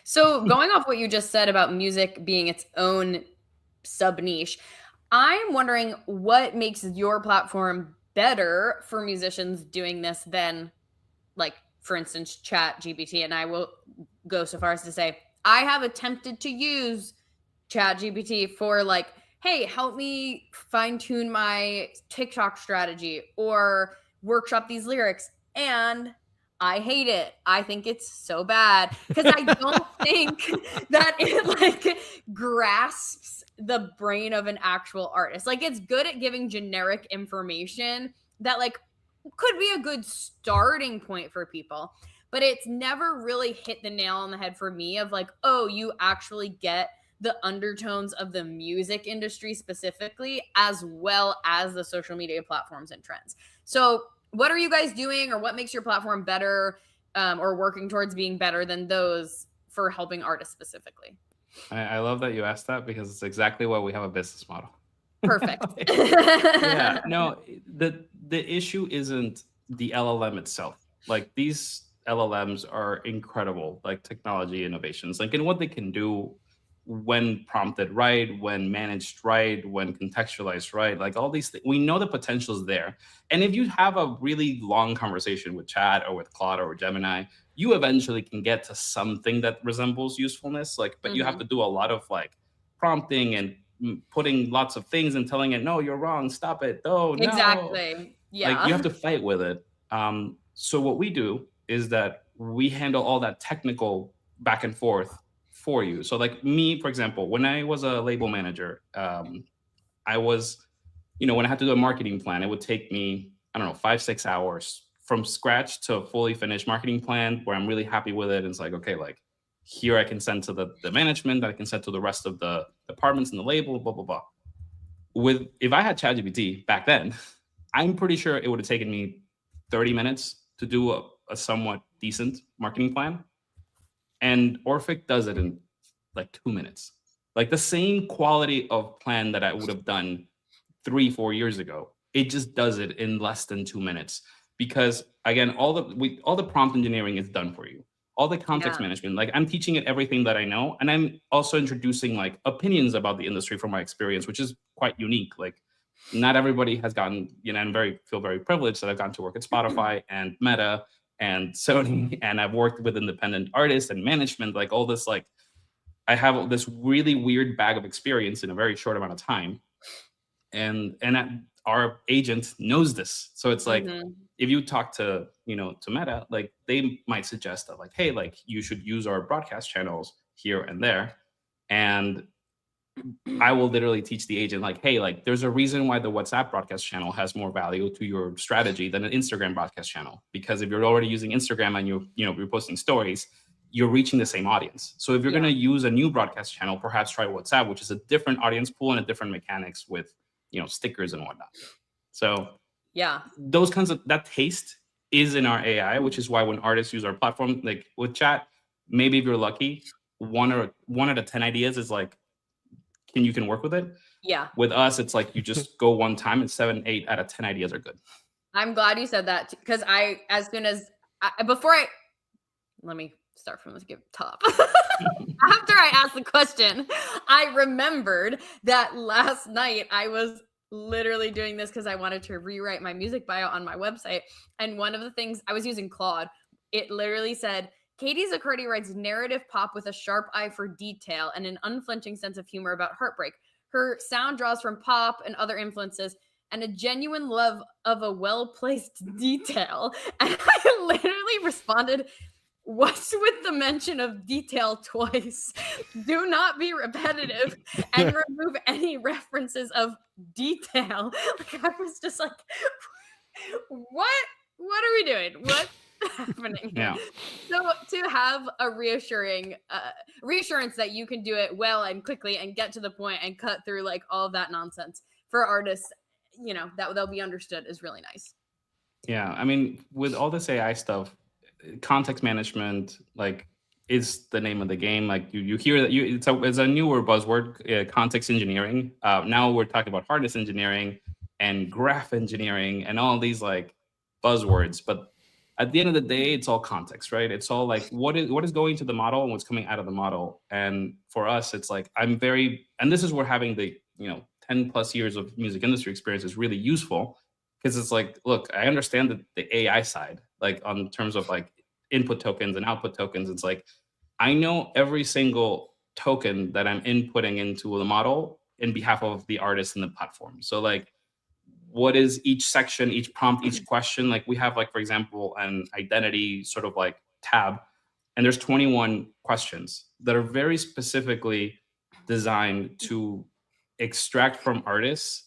C: So going off what you just said about music being its own sub niche, I'm wondering what makes your platform better for musicians doing this than, like, for instance, Chat GPT. And I will go so far as to say I have attempted to use Chat GPT for like, hey, help me fine tune my TikTok strategy or workshop these lyrics. And I hate it. I think it's so bad because I don't think that it like grasps the brain of an actual artist. Like, it's good at giving generic information that like could be a good starting point for people, but it's never really hit the nail on the head for me of like, oh, you actually get the undertones of the music industry specifically, as well as the social media platforms and trends. So what are you guys doing, or what makes your platform better, or working towards being better than those for helping artists specifically?
F: I love that you asked that, because it's exactly why we have a business model.
C: Perfect.
F: Yeah, no, the issue isn't the LLM itself. Like, these LLMs are incredible, like technology innovations, like in what they can do when prompted right, when managed right, when contextualized right, like all these things. We know the potential is there. And if you have a really long conversation with Chat or with Claude or with Gemini, you eventually can get to something that resembles usefulness. Like, but you have to do a lot of like prompting and putting lots of things and telling it, no, you're wrong, stop it, oh no.
C: Exactly. Yeah.
F: Like, you have to fight with it. So what we do is that we handle all that technical back and forth for you. So like me, for example, when I was a label manager, I was, you know, when I had to do a marketing plan, it would take me, I don't know, 5-6 hours from scratch to a fully finished marketing plan where I'm really happy with it. And it's like, okay, like here I can send to the management, I can send to the rest of the departments in the label, blah, blah, blah. If I had ChatGPT back then, I'm pretty sure it would have taken me 30 minutes to do a somewhat decent marketing plan. And Orphic does it in like 2 minutes. Like the same quality of plan that I would have done 3-4 years ago, it just does it in less than 2 minutes. Because again, all the prompt engineering is done for you. All the context management, like I'm teaching it everything that I know. And I'm also introducing like opinions about the industry from my experience, which is quite unique. Like not everybody has gotten, you know, I feel very privileged that I've gotten to work at Spotify and Meta and Sony, and I've worked with independent artists and management, like all this, like I have this really weird bag of experience in a very short amount of time. And our agent knows this. So it's like, if you talk to, you know, to Meta, like they might suggest that like, hey, like you should use our broadcast channels here and there. And I will literally teach the agent like, hey, like there's a reason why the WhatsApp broadcast channel has more value to your strategy than an Instagram broadcast channel. Because if you're already using Instagram and you're posting stories, you're reaching the same audience. So if you're going to use a new broadcast channel, perhaps try WhatsApp, which is a different audience pool and a different mechanics with, you know, stickers and whatnot. So
C: yeah,
F: those kinds of, that taste is in our AI, which is why when artists use our platform, like with Chat, maybe if you're lucky, one out of 10 ideas is like, you can work with it.
C: Yeah.
F: With us, it's like you just go one time and 7-8 out of 10 ideas are good.
C: I'm glad you said that, because let me start from the top. After I asked the question, I remembered that last night I was literally doing this because I wanted to rewrite my music bio on my website. And one of the things I was using Claude, it literally said, Katie Zaccardi writes narrative pop with a sharp eye for detail and an unflinching sense of humor about heartbreak. Her sound draws from pop and other influences and a genuine love of a well-placed detail. And I literally responded, what's with the mention of detail twice? Do not be repetitive and remove any references of detail. Like, I was just like, what are we doing? What's happening here?
F: Yeah.
C: So to have a reassurance that you can do it well and quickly and get to the point and cut through like all of that nonsense for artists, you know, that they'll be understood is really nice.
F: Yeah, I mean, with all this AI stuff, context management like is the name of the game. Like you hear that it's a newer buzzword, context engineering. Now we're talking about hardness engineering and graph engineering and all these like buzzwords. But at the end of the day, it's all context, right? It's all like what is going to the model and what's coming out of the model. And for us, it's like and this is where having the 10 plus years of music industry experience is really useful. Because it's like, look, I understand the AI side, like on terms of like input tokens and output tokens. It's like, I know every single token that I'm inputting into the model in behalf of the artist and the platform. So like, what is each section, each prompt, each question? Like we have like, for example, an identity sort of like tab, and there's 21 questions that are very specifically designed to extract from artists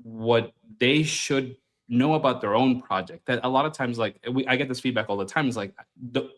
F: what they should know about their own project. That a lot of times, like I get this feedback all the time, is like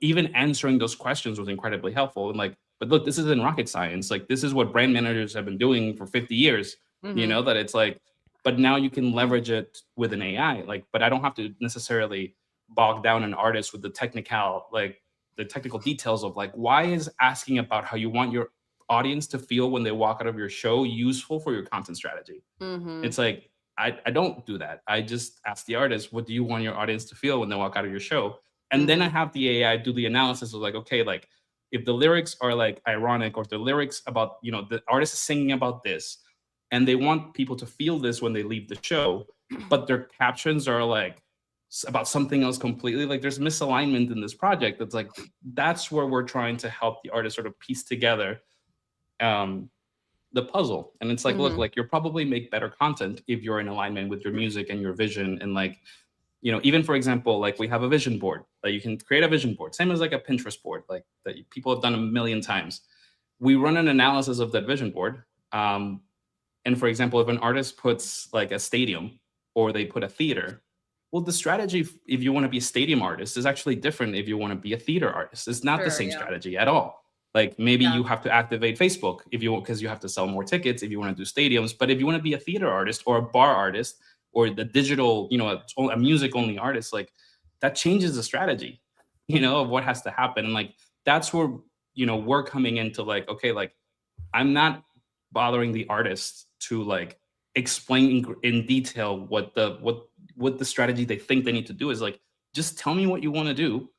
F: even answering those questions was incredibly helpful. And like, but look, this isn't rocket science. Like this is what brand managers have been doing for 50 years. You know, that it's like, but now you can leverage it with an AI. Like, but I don't have to necessarily bog down an artist with the technical details of like, why is asking about how you want your audience to feel when they walk out of your show useful for your content strategy? It's like, I don't do that. I just ask the artist, what do you want your audience to feel when they walk out of your show? And then I have the AI do the analysis of like, okay, like if the lyrics are like ironic, or if the lyrics about, the artist is singing about this and they want people to feel this when they leave the show, but their captions are like about something else completely, like there's misalignment in this project. That's like, that's where we're trying to help the artist sort of piece together the puzzle. And it's like, look, like you'll probably make better content if you're in alignment with your music and your vision. And like, even for example, like we have a vision board that you can create a vision board, same as like a Pinterest board, like that people have done a million times. We run an analysis of that vision board. And for example, if an artist puts like a stadium or they put a theater, well, the strategy, if you want to be a stadium artist, is actually different if you want to be a theater artist. It's not the same strategy at all. Like maybe you have to activate Facebook because you have to sell more tickets if you want to do stadiums. But if you want to be a theater artist or a bar artist or the digital, a music only artist, like that changes the strategy, of what has to happen. And like, that's where, we're coming into like, okay, like I'm not bothering the artist to like explain in detail what the strategy they think they need to do is. Like, just tell me what you want to do.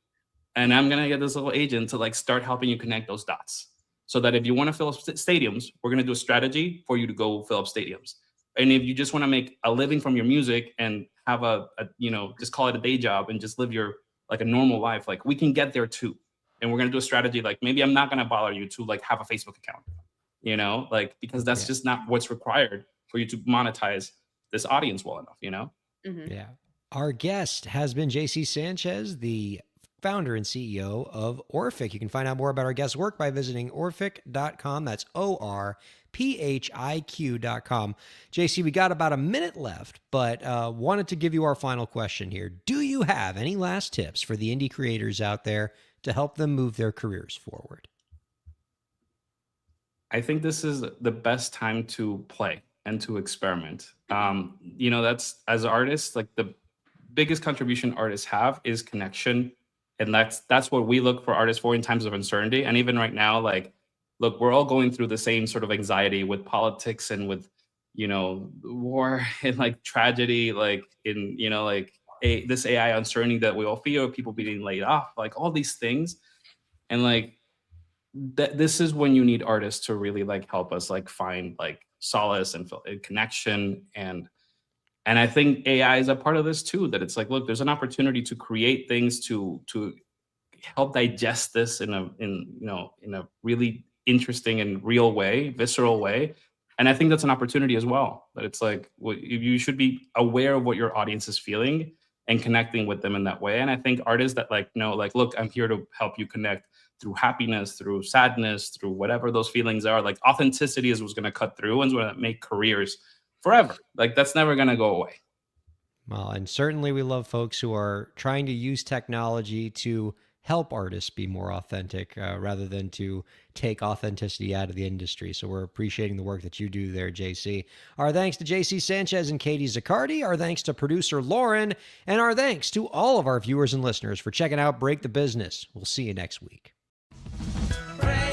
F: And I'm going to get this little agent to like start helping you connect those dots so that if you want to fill up stadiums, we're going to do a strategy for you to go fill up stadiums. And if you just want to make a living from your music and have just call it a day job and just live your like a normal life, like we can get there too. And we're going to do a strategy. Like maybe I'm not going to bother you to like have a Facebook account, like, because that's just not what's required for you to monetize this audience well enough,
A: Yeah. Our guest has been JC Sanchez, the founder and CEO of Orphic. You can find out more about our guest's work by visiting orphic.com. That's ORPHIQ.com. JC, we got about a minute left, but wanted to give you our final question here. Do you have any last tips for the indie creators out there to help them move their careers forward?
F: I think this is the best time to play and to experiment. That's, as artists, like the biggest contribution artists have is connection. And that's what we look for artists for in times of uncertainty. And even right now, like, look, we're all going through the same sort of anxiety with politics and with, war and like tragedy, like in, this AI uncertainty that we all feel, people being laid off, like all these things. And like, this is when you need artists to really like help us like find like solace and connection. And I think AI is a part of this too, that it's like, look, there's an opportunity to create things to help digest this in a really interesting and real way, visceral way. And I think that's an opportunity as well. That it's like you should be aware of what your audience is feeling and connecting with them in that way. And I think artists that like know, like, look, I'm here to help you connect through happiness, through sadness, through whatever those feelings are. Like authenticity is what's going to cut through and is going to make careers forever. Like that's never going to go away.
A: Well, and certainly we love folks who are trying to use technology to help artists be more authentic rather than to take authenticity out of the industry. So we're appreciating the work that you do there, JC. Our thanks to JC Sanchez and Katie Zaccardi. Our thanks to producer Lauren. And our thanks to all of our viewers and listeners for checking out Break the Business. We'll see you next week.
B: Break